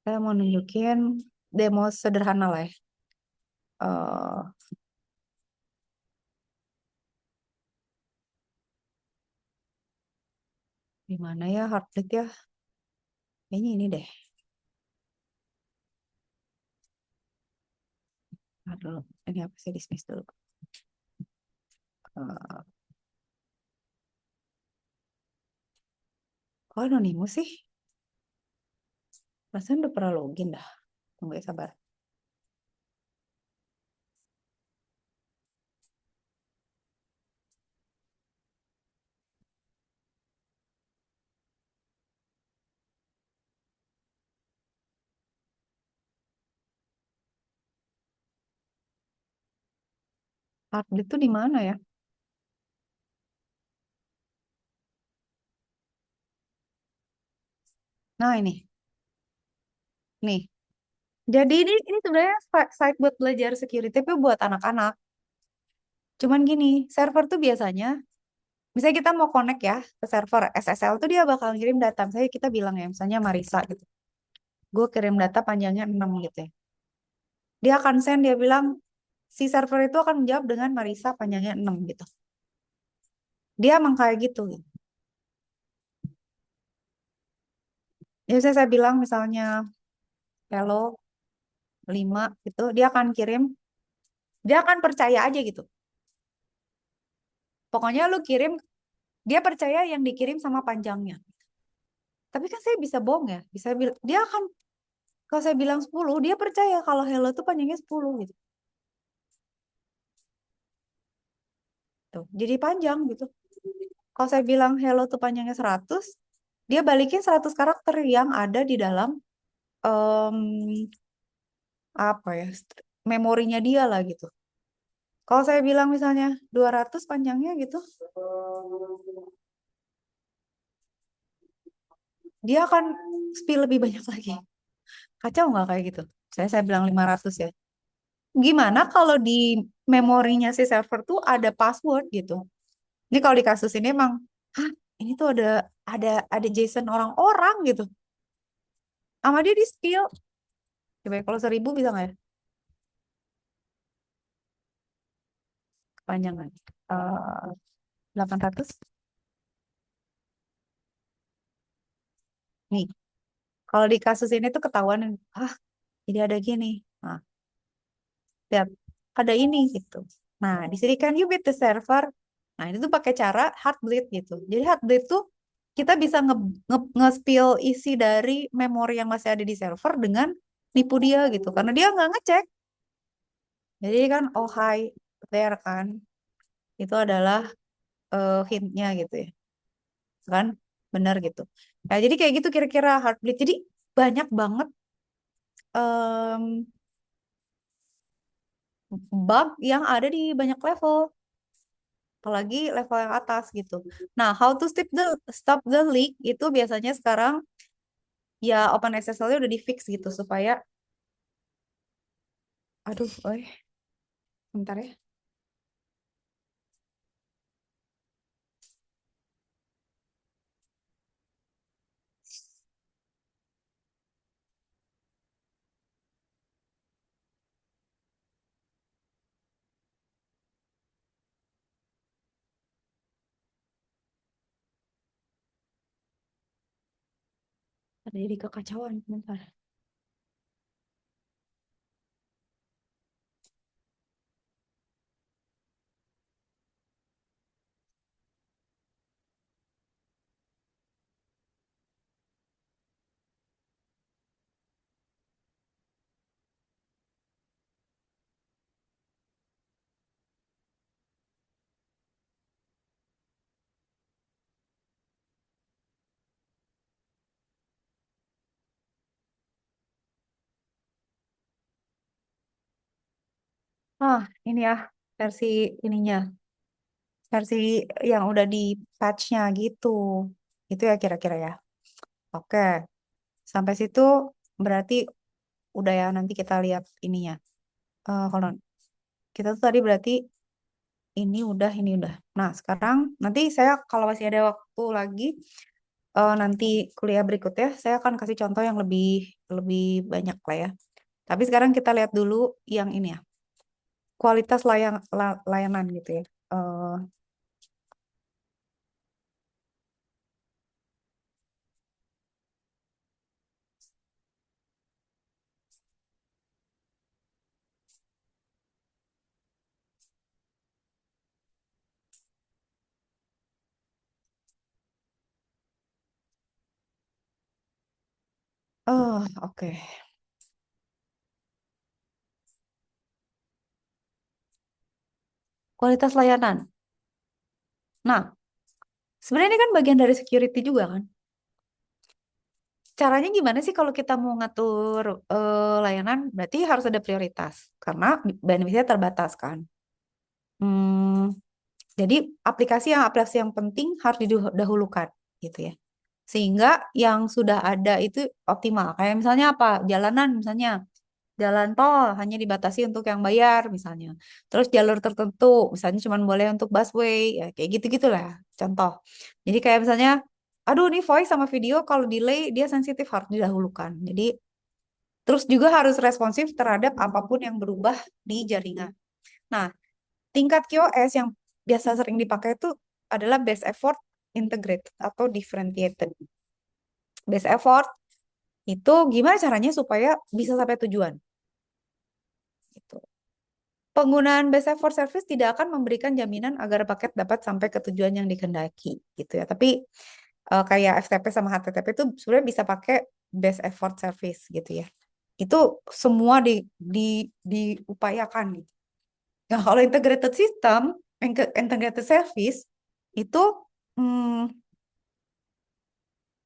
Speaker 1: Saya mau nunjukin demo sederhana lah ya. Eh di mana ya Heartbleed ya? Kayaknya ini deh. Aduh, ini apa sih, dismiss dulu. Eh, kok anonimus sih? Perasaan udah pernah login dah. Tunggu ya, sabar. Heartbleed tuh di mana ya? Nah ini, nih. Jadi ini sebenarnya site buat belajar security, tapi buat anak-anak. Cuman gini, server tuh biasanya, misalnya kita mau connect ya ke server SSL tuh dia bakal kirim data. Misalnya kita bilang ya, misalnya Marisa gitu. Gue kirim data panjangnya 6 gitu ya. Dia akan send, dia bilang, si server itu akan menjawab dengan Marisa panjangnya 6 gitu. Dia emang kayak gitu. Ya, saya bilang misalnya, hello 5 gitu, dia akan kirim, dia akan percaya aja gitu. Pokoknya lu kirim, dia percaya yang dikirim sama panjangnya. Tapi kan saya bisa bohong ya, bisa bilang, dia akan, kalau saya bilang 10 dia percaya kalau hello itu panjangnya 10 gitu. Tuh, jadi panjang gitu. Kalau saya bilang hello itu panjangnya 100 dia balikin 100 karakter yang ada di dalam em, apa ya, memorinya dia lah gitu. Kalau saya bilang misalnya 200 panjangnya gitu, dia akan spill lebih banyak lagi. Kacau nggak kayak gitu? Saya bilang 500 ya. Gimana kalau di memorinya si server tuh ada password gitu? Ini kalau di kasus ini emang, hah, ini tuh ada JSON orang-orang gitu. Sama dia di spill. Coba ya, kalau 1000 bisa nggak ya? Kepanjangan. 800. Nih, kalau di kasus ini tuh ketahuan, ah, jadi ada gini. Nah, lihat, ada ini gitu. Nah, di sini kan you beat the server. Nah, ini tuh pakai cara Heartbleed gitu. Jadi Heartbleed tuh kita bisa nge-spill isi dari memori yang masih ada di server dengan nipu dia gitu. Karena dia nggak ngecek. Jadi kan, oh hi, there kan. Itu adalah hintnya gitu ya. Kan? Benar gitu. Nah, jadi kayak gitu kira-kira Heartbleed. Jadi banyak banget em, bug yang ada di banyak level. Apalagi level yang atas gitu. Nah, how to stop the leak itu biasanya sekarang ya OpenSSL-nya udah di fix gitu supaya, aduh, bentar ya. Ada jadi kekacauan, bentar. Ah, ini ya versi ininya, versi yang udah di patch-nya gitu. Itu ya kira-kira ya. Oke, sampai situ berarti udah ya, nanti kita lihat ininya. Hold on. Kita tuh tadi berarti ini udah. Nah, sekarang nanti saya kalau masih ada waktu lagi, nanti kuliah berikutnya saya akan kasih contoh yang lebih lebih banyak lah ya. Tapi sekarang kita lihat dulu yang ini ya, kualitas layanan gitu ya. Eh, oke. Kualitas layanan. Nah, sebenarnya ini kan bagian dari security juga kan. Caranya gimana sih kalau kita mau ngatur layanan? Berarti harus ada prioritas karena bandwidth-nya terbatas kan. Hmm, jadi aplikasi yang penting harus didahulukan gitu ya. Sehingga yang sudah ada itu optimal. Kayak misalnya apa? Jalanan misalnya. Jalan tol hanya dibatasi untuk yang bayar misalnya. Terus jalur tertentu misalnya cuma boleh untuk busway ya kayak gitu-gitulah contoh. Jadi kayak misalnya aduh nih voice sama video kalau delay dia sensitif harus didahulukan. Jadi terus juga harus responsif terhadap apapun yang berubah di jaringan. Nah, tingkat QoS yang biasa sering dipakai itu adalah best effort integrated atau differentiated. Best effort itu gimana caranya supaya bisa sampai tujuan gitu. Penggunaan best effort service tidak akan memberikan jaminan agar paket dapat sampai ke tujuan yang dikehendaki gitu ya. Tapi kayak FTP sama HTTP itu sebenarnya bisa pakai best effort service gitu ya. Itu semua diupayakan gitu. Nah, kalau integrated system, integrated service itu hmm,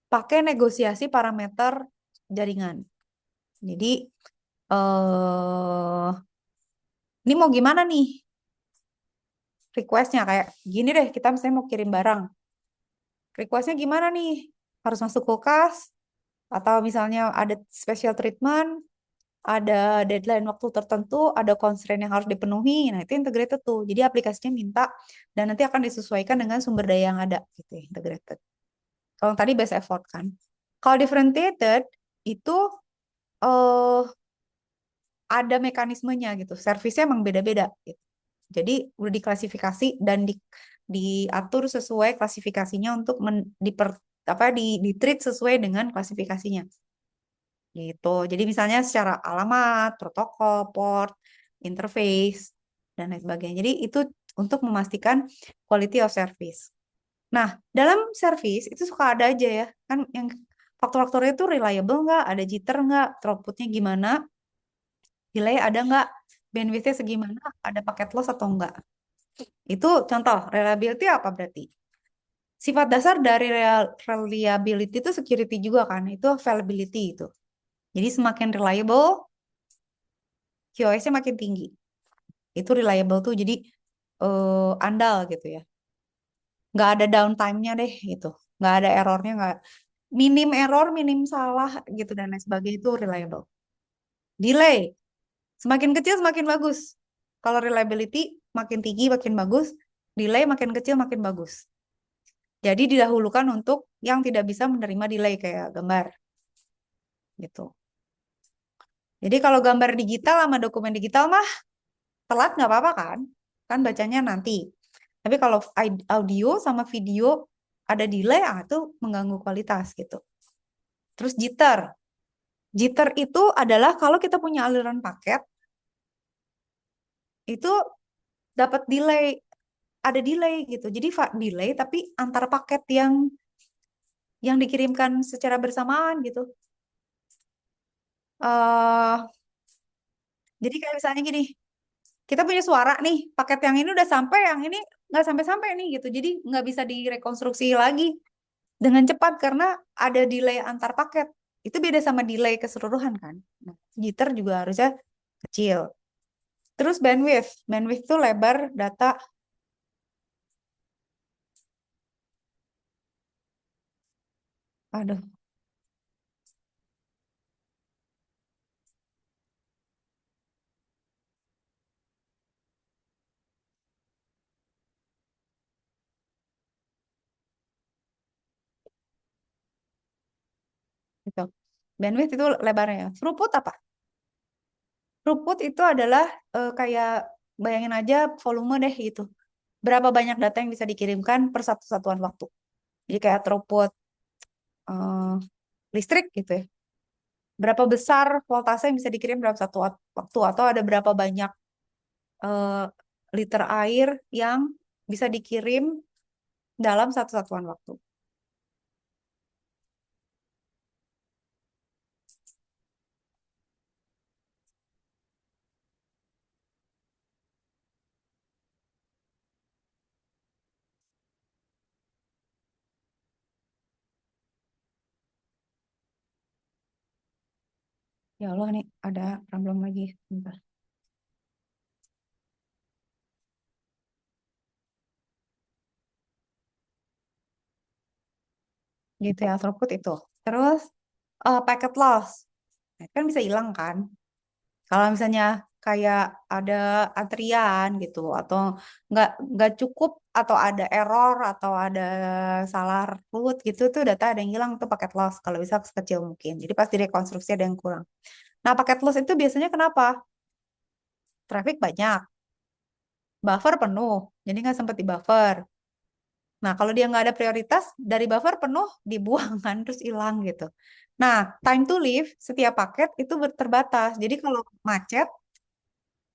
Speaker 1: pakai negosiasi parameter jaringan. Jadi ini mau gimana nih requestnya kayak gini deh kita misalnya mau kirim barang. Requestnya gimana nih? Harus masuk kulkas atau misalnya ada special treatment, ada deadline waktu tertentu, ada constraint yang harus dipenuhi. Nah, itu integrated tuh. Jadi aplikasinya minta dan nanti akan disesuaikan dengan sumber daya yang ada gitu ya, integrated. Kalau tadi base effort kan. Kalau differentiated itu eh ada mekanismenya gitu. Servisnya emang beda-beda gitu. Jadi udah diklasifikasi dan diatur sesuai klasifikasinya untuk di treat sesuai dengan klasifikasinya. Gitu. Jadi misalnya secara alamat, protokol, port, interface, dan lain sebagainya. Jadi itu untuk memastikan quality of service. Nah, dalam service itu suka ada aja ya, kan yang faktor-faktornya itu reliable nggak, ada jitter nggak, throughputnya gimana, delay ada nggak, bandwidthnya segimana, ada paket loss atau enggak. Itu contoh, reliability apa berarti? Sifat dasar dari reliability itu security juga kan, itu availability itu. Jadi semakin reliable, QoS-nya makin tinggi. Itu reliable tuh jadi andal gitu ya. Nggak ada downtime-nya deh gitu. Nggak ada errornya, nggak minim error, minim salah gitu dan lain sebagainya itu reliable. Delay, semakin kecil semakin bagus. Kalau reliability makin tinggi makin bagus, delay makin kecil makin bagus. Jadi didahulukan untuk yang tidak bisa menerima delay kayak gambar gitu. Jadi kalau gambar digital sama dokumen digital mah telat nggak apa-apa kan? Kan bacanya nanti. Tapi kalau audio sama video ada delay, itu mengganggu kualitas gitu. Terus jitter. Jitter itu adalah kalau kita punya aliran paket, itu dapat delay, ada delay gitu. Jadi delay tapi antar paket yang dikirimkan secara bersamaan gitu. eh jadi kayak misalnya gini, kita punya suara nih, paket yang ini udah sampai, yang ini nggak sampai-sampai nih gitu. Jadi nggak bisa direkonstruksi lagi dengan cepat karena ada delay antar paket. Itu beda sama delay keseluruhan kan. Nah, jitter juga harusnya kecil. Terus bandwidth. Bandwidth itu lebar data. Aduh, gitu. Bandwidth itu lebarnya. Throughput apa? Throughput itu adalah kayak bayangin aja volume deh gitu. Berapa banyak data yang bisa dikirimkan per satu satuan waktu. Jadi kayak throughput eh, listrik gitu ya. Berapa besar voltase yang bisa dikirim dalam satu waktu atau ada berapa banyak eh, liter air yang bisa dikirim dalam satu satuan waktu. Ya Allah nih ada problem lagi. Bentar. gitu ya, throughput itu. Terus packet loss, nah, kan bisa hilang kan? Kalau misalnya kayak ada antrian gitu, atau nggak cukup, atau ada error, atau ada salah root gitu, tuh data ada yang hilang tuh packet loss. Kalau bisa sekecil mungkin. Jadi pasti rekonstruksi ada yang kurang. Nah, packet loss itu biasanya kenapa? Traffic banyak, buffer penuh, jadi nggak sempat di buffer. Nah, kalau dia nggak ada prioritas, dari buffer penuh, dibuang kan, terus hilang gitu. Nah, time to live setiap paket itu terbatas. Jadi kalau macet,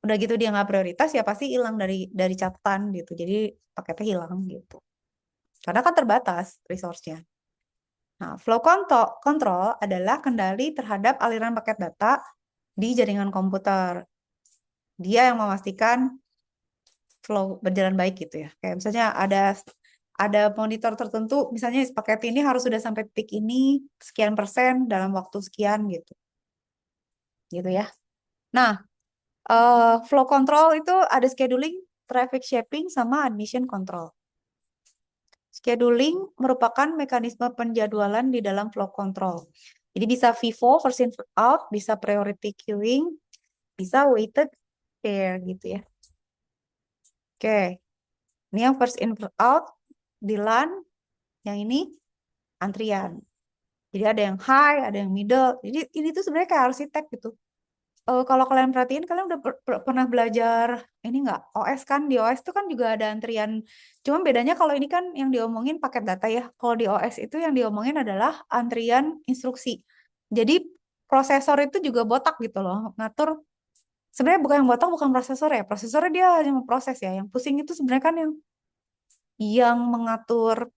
Speaker 1: udah gitu dia nggak prioritas, ya pasti hilang dari catatan gitu. Jadi paketnya hilang gitu. Karena kan terbatas resource-nya. Nah, flow control adalah kendali terhadap aliran paket data di jaringan komputer. Dia yang memastikan flow berjalan baik gitu ya. Kayak misalnya ada monitor tertentu, misalnya paket ini harus sudah sampai titik ini sekian persen dalam waktu sekian gitu. Gitu ya. Nah, flow control itu ada scheduling, traffic shaping, sama admission control. Scheduling merupakan mekanisme penjadwalan di dalam flow control. Jadi bisa FIFO, first in first out, bisa priority queuing, bisa weighted pair gitu ya. Oke, ini yang first in first out di LAN, yang ini antrian. Jadi ada yang high, ada yang middle. Jadi ini tuh sebenarnya kayak arsitek gitu. Kalau kalian perhatiin, kalian udah pernah belajar ini nggak? OS kan, di OS itu kan juga ada antrian. Cuma bedanya kalau ini kan yang diomongin paket data ya. Kalau di OS itu yang diomongin adalah antrian instruksi. Jadi prosesor itu juga botak gitu loh. Ngatur, sebenarnya bukan yang botak, bukan prosesor ya. Prosesornya dia hanya memproses ya. Yang pusing itu sebenarnya kan yang mengatur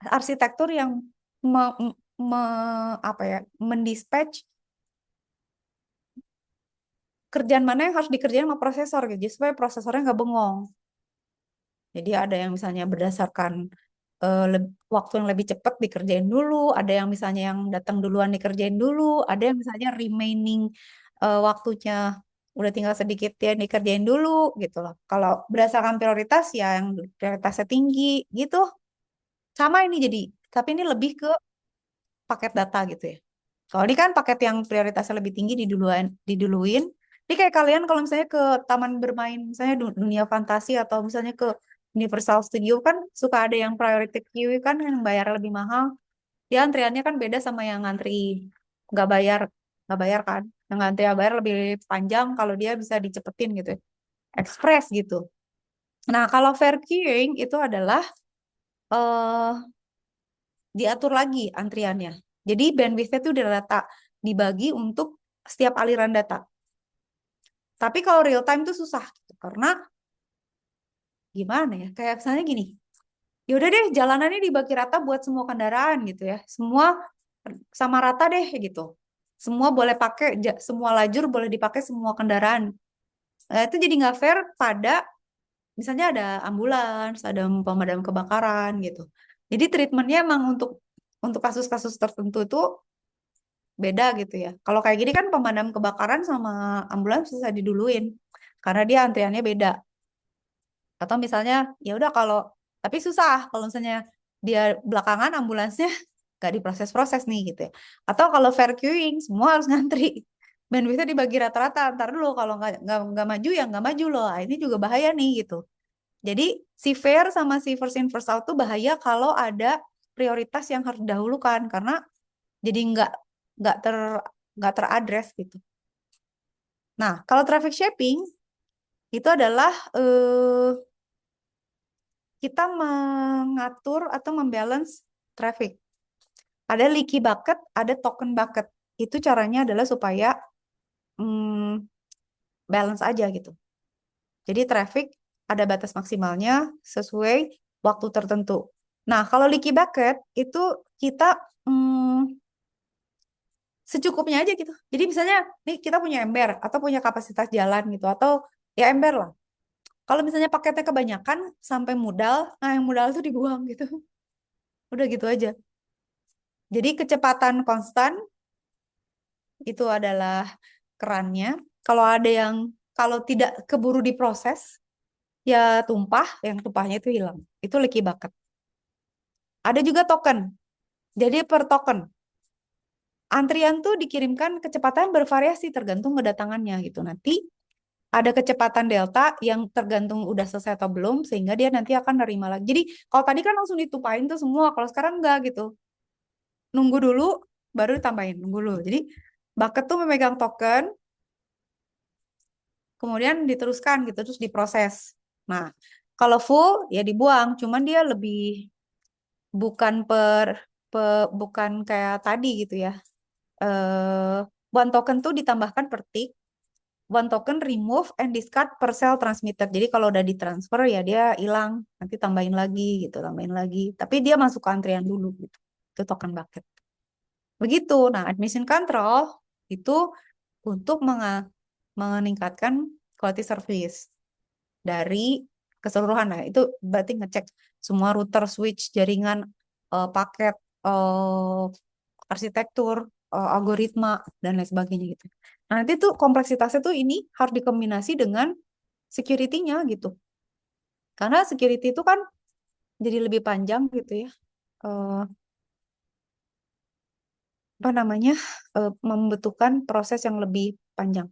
Speaker 1: arsitektur yang me, apa ya, mendispatch kerjaan mana yang harus dikerjain sama prosesor gitu, jadi supaya prosesornya nggak bengong. Jadi ada yang misalnya berdasarkan waktu yang lebih cepat dikerjain dulu, ada yang misalnya yang datang duluan dikerjain dulu, ada yang misalnya remaining waktunya udah tinggal sedikit ya dikerjain dulu gitu loh. Kalau berdasarkan prioritas ya yang prioritasnya tinggi gitu. Sama ini jadi, tapi ini lebih ke paket data gitu ya. Kalau ini kan paket yang prioritasnya lebih tinggi diduluin. Ini kayak kalian kalau misalnya ke taman bermain, misalnya dunia fantasi atau misalnya ke Universal Studio kan suka ada yang priority queue kan yang bayar lebih mahal. Dia antriannya kan beda sama yang ngantri nggak bayar, nggak bayar kan. Yang ngantri bayar lebih panjang kalau dia bisa dicepetin gitu, ya. Express gitu. Nah, kalau fair queuing itu adalah eh diatur lagi antriannya. Jadi bandwidth-nya itu udah data dibagi untuk setiap aliran data. Tapi kalau real time itu susah gitu. Karena gimana ya? Kayak misalnya gini. Ya udah deh, jalanannya dibagi rata buat semua kendaraan gitu ya. Semua sama rata deh gitu. Semua boleh pakai, semua lajur boleh dipakai semua kendaraan. Itu jadi nggak fair pada misalnya ada ambulans, ada pemadam kebakaran gitu. Jadi treatmentnya emang untuk kasus-kasus tertentu itu beda gitu ya. Kalau kayak gini kan pemadam kebakaran sama ambulans bisa diduluin karena dia antriannya beda. Atau misalnya ya udah kalau tapi susah kalau misalnya dia belakangan ambulansnya nggak diproses-proses nih gitu ya. Atau kalau fair queuing semua harus ngantri. Bandwidthnya dibagi rata-rata. Ntar dulu kalau nggak maju ya nggak maju loh. Ah, ini juga bahaya nih gitu. Jadi si fair sama si first in first out tuh bahaya kalau ada prioritas yang harus didahulukan karena jadi nggak ter nggak teradres gitu. Nah, kalau traffic shaping itu adalah kita mengatur atau membalance traffic. Ada leaky bucket, ada token bucket. Itu caranya adalah supaya hmm, balance aja gitu. Jadi traffic ada batas maksimalnya sesuai waktu tertentu. Nah, kalau leaky bucket itu kita hmm, secukupnya aja gitu. Jadi misalnya nih kita punya ember atau punya kapasitas jalan gitu atau ya ember lah. Kalau misalnya paketnya kebanyakan sampai modal, nah yang modal itu dibuang gitu. Udah gitu aja. Jadi kecepatan konstan itu adalah kerannya. Kalau ada yang kalau tidak keburu diproses, ya tumpah, yang tumpahnya itu hilang. Itu leaky bucket. Ada juga token. Jadi per token. Antrian tuh dikirimkan kecepatan bervariasi tergantung kedatangannya gitu. Nanti ada kecepatan delta yang tergantung udah selesai atau belum sehingga dia nanti akan nerima lagi. Jadi kalau tadi kan langsung ditumpahin tuh semua, kalau sekarang enggak gitu. Nunggu dulu baru ditambahin, nunggu dulu. Jadi bucket tuh memegang token, kemudian diteruskan gitu terus diproses. Nah, kalau full ya dibuang, cuman dia lebih bukan bukan kayak tadi gitu ya. Eh one token tuh ditambahkan per tick, one token remove and discard per cell transmitter. Jadi kalau udah ditransfer ya dia hilang, nanti tambahin lagi gitu, tambahin lagi. Tapi dia masuk ke antrian dulu gitu. Itu token bucket. Begitu. Nah, admission control itu untuk meningkatkan quality service dari keseluruhan. Nah, itu berarti ngecek semua router, switch, jaringan, paket, arsitektur, algoritma, dan lain sebagainya gitu. Nah, nanti tuh kompleksitasnya tuh ini harus dikombinasi dengan security-nya gitu. Karena security itu kan jadi lebih panjang gitu ya. Eh, apa namanya? Membutuhkan proses yang lebih panjang.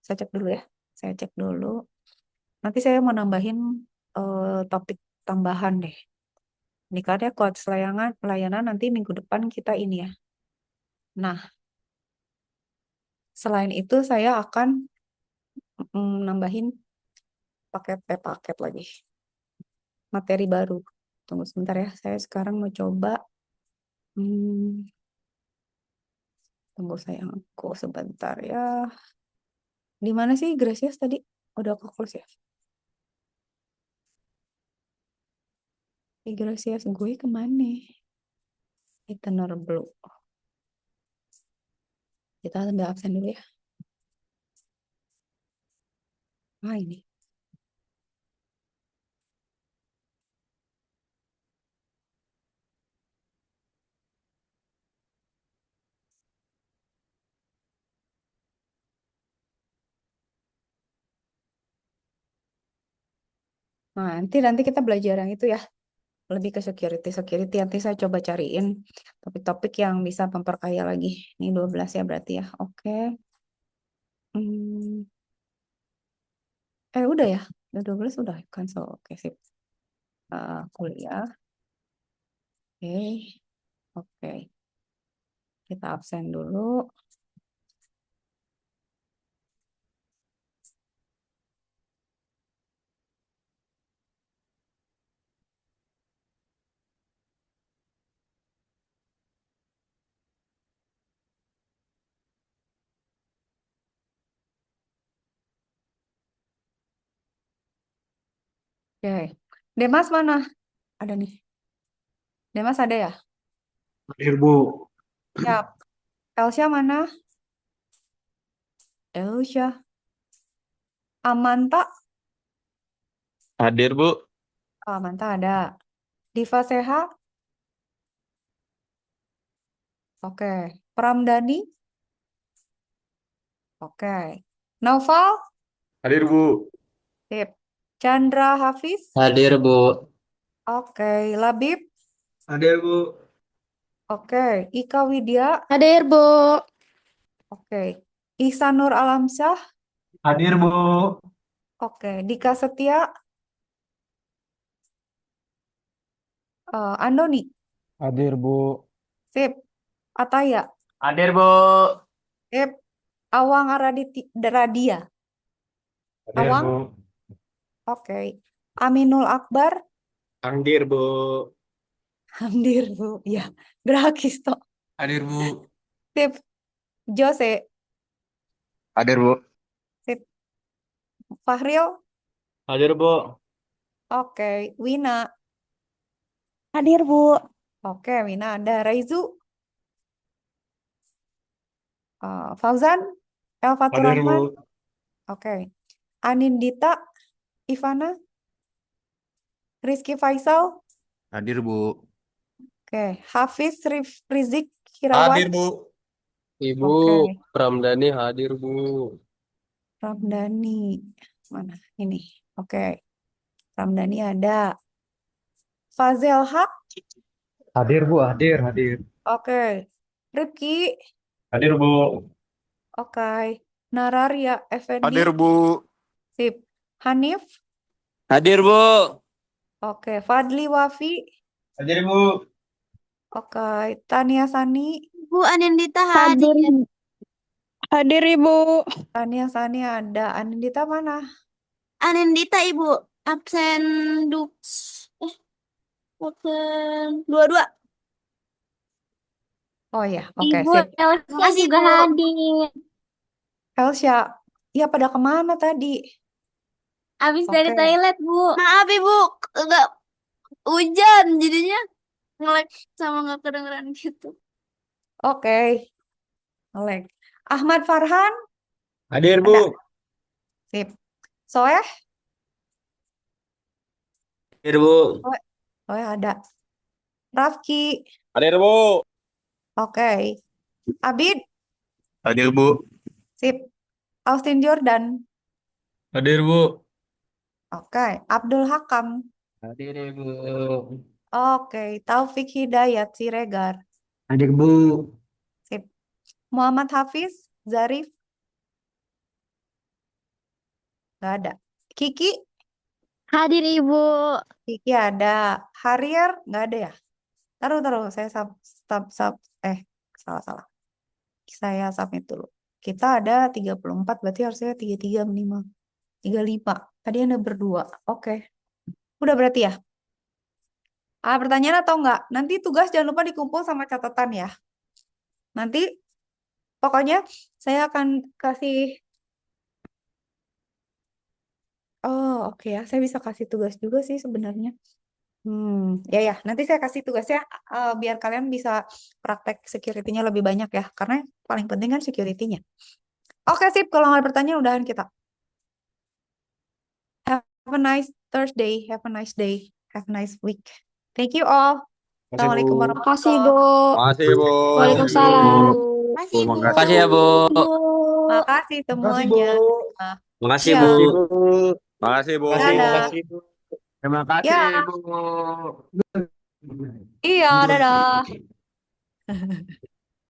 Speaker 1: Saya cek dulu ya. Saya cek dulu. Nanti saya mau nambahin topik tambahan deh. Ini kan ya coach layanan nanti minggu depan kita ini ya. Nah, selain itu saya akan nambahin paket lagi. Materi baru. Tunggu sebentar ya. Saya sekarang mau coba. Hmm, tunggu sayangku sebentar ya. Di mana sih Gracias tadi? Udah aku close ya? Gracias gue kemana? Eternal Blue. Kita ambil absen dulu ya. Ah ini. Nah, nanti kita belajar yang itu ya. Lebih ke security. Security nanti saya coba cariin topik-topik yang bisa memperkaya lagi. Ini 12 ya berarti ya. Oke. Hmm, udah ya. Udah 12 udah cancel. Oke, sip. Kuliah. Oke. Oke. Kita absen dulu. Oke. Demas mana? Ada nih. Demas ada ya?
Speaker 3: Hadir, Bu.
Speaker 1: Siap. Elsia mana? Elsia. Amanta.
Speaker 3: Hadir, Bu.
Speaker 1: Oh, Amanta ada. Diva Seha. Oke. Pramdani. Oke. Naufal.
Speaker 3: Hadir, Bu.
Speaker 1: Sip. Chandra Hafiz.
Speaker 2: Hadir, Bu.
Speaker 1: Oke. Labib.
Speaker 3: Hadir, Bu.
Speaker 1: Oke. Ika Widya.
Speaker 4: Hadir, Bu.
Speaker 1: Oke. Ihsanur Alamsyah.
Speaker 3: Hadir, Bu.
Speaker 1: Oke. Dika Setia. Andoni.
Speaker 3: Hadir, Bu.
Speaker 1: Sip. Ataya.
Speaker 2: Hadir, Bu.
Speaker 1: Sip. Awang Radia.
Speaker 3: Hadir,
Speaker 1: Awang.
Speaker 3: Bu.
Speaker 1: Oke. Aminul Akbar.
Speaker 3: Hadir, Bu.
Speaker 1: Hamdir, Bu. Ya. Grakisto.
Speaker 3: Hadir, Bu.
Speaker 1: Sip. Jose.
Speaker 3: Hadir, Bu.
Speaker 1: Sip. Fahril.
Speaker 3: Hadir, Bu.
Speaker 1: Oke. Wina.
Speaker 4: Hadir, Bu.
Speaker 1: Oke. Wina ada. Raizu. Fauzan. Elfatur
Speaker 3: Hadir,
Speaker 1: Rahman.
Speaker 3: Bu.
Speaker 1: Oke. Anindita. Ivana. Rizky Faisal.
Speaker 3: Hadir, Bu.
Speaker 1: Oke. Hafiz Rizik
Speaker 3: Hadir,
Speaker 1: Kirawan.
Speaker 3: Bu.
Speaker 2: Ibu
Speaker 1: Oke.
Speaker 2: Pramdani hadir, Bu.
Speaker 1: Ramdhani. Mana? Ini. Oke. Ramdhani ada. Fazel Haq.
Speaker 3: Hadir, Bu. Hadir, hadir.
Speaker 1: Oke. Rifki.
Speaker 2: Hadir, Bu.
Speaker 1: Oke. Nararia Effendi.
Speaker 3: Hadir, Bu.
Speaker 1: Sip. Hanif.
Speaker 2: Hadir, Bu.
Speaker 1: Oke. Fadli Wafi.
Speaker 2: Hadir, Bu.
Speaker 1: Oke. Tania Sani.
Speaker 5: Bu Anindita
Speaker 4: Hadir,
Speaker 5: hadir.
Speaker 4: hadir Ibu.
Speaker 1: Tania Sani ada. Anindita mana?
Speaker 5: Anindita Ibu absen dux. Absen 22.
Speaker 1: Oh ya, oke,
Speaker 5: Ibu
Speaker 1: sip.
Speaker 5: Elsa
Speaker 1: Makasih,
Speaker 5: juga
Speaker 1: Bu.
Speaker 5: hadir.
Speaker 1: Elsa, ya pada kemana tadi?
Speaker 5: Habis dari
Speaker 1: Oke.
Speaker 5: toilet, Bu. Maaf Ibu, enggak hujan jadinya nge-lag sama nggak kedengeran gitu.
Speaker 1: Oke. Oleh. Ahmad Farhan,
Speaker 2: Hadir,
Speaker 1: ada.
Speaker 2: Bu.
Speaker 1: Sip. Soeh,
Speaker 2: Hadir, Bu.
Speaker 1: Soeh ada. Rafki,
Speaker 2: Hadir, Bu.
Speaker 1: oke. Abid,
Speaker 3: Hadir, Bu.
Speaker 1: sip. Austin Jordan,
Speaker 2: Hadir, Bu.
Speaker 1: oke. Abdul Hakam,
Speaker 2: Hadir, Bu.
Speaker 1: oke. Taufik Hidayat Siregar,
Speaker 2: Hadir, Bu.
Speaker 1: sip. Muhammad Hafiz, Zarif, nggak ada. Kiki,
Speaker 5: Hadir Ibu.
Speaker 1: Kiki ada. Harier, nggak ada ya? Taruh, saya salah. Saya submit dulu. Kita ada 34, berarti harusnya 33 minimal. 35. Tadi Anda berdua. Oke. Udah berarti ya? Pertanyaan atau enggak? Nanti tugas jangan lupa dikumpul sama catatan ya. Nanti pokoknya saya akan kasih. Oh, oke ya. Saya bisa kasih tugas juga sih sebenarnya. Ya. Nanti saya kasih tugasnya biar kalian bisa praktek security-nya lebih banyak ya. Karena paling penting kan security-nya. Oke, sip. Kalau nggak ada pertanyaan, udahan kita. Have a nice Thursday. Have a nice day. Have a nice week. Thank you all. Assalamualaikum
Speaker 4: Makasih,
Speaker 1: warahmatullahi
Speaker 4: Bu.
Speaker 2: Makasih, Bu.
Speaker 4: Waalaikumsalam.
Speaker 5: Makasih Bu.
Speaker 2: Makasih ya, Bu.
Speaker 1: Makasih semuanya.
Speaker 2: Makasih,
Speaker 1: Ya.
Speaker 2: Bu.
Speaker 3: Makasih, Bu.
Speaker 1: Dadah.
Speaker 3: Terima kasih,
Speaker 1: Ya.
Speaker 3: Bu.
Speaker 1: Iya, dadah.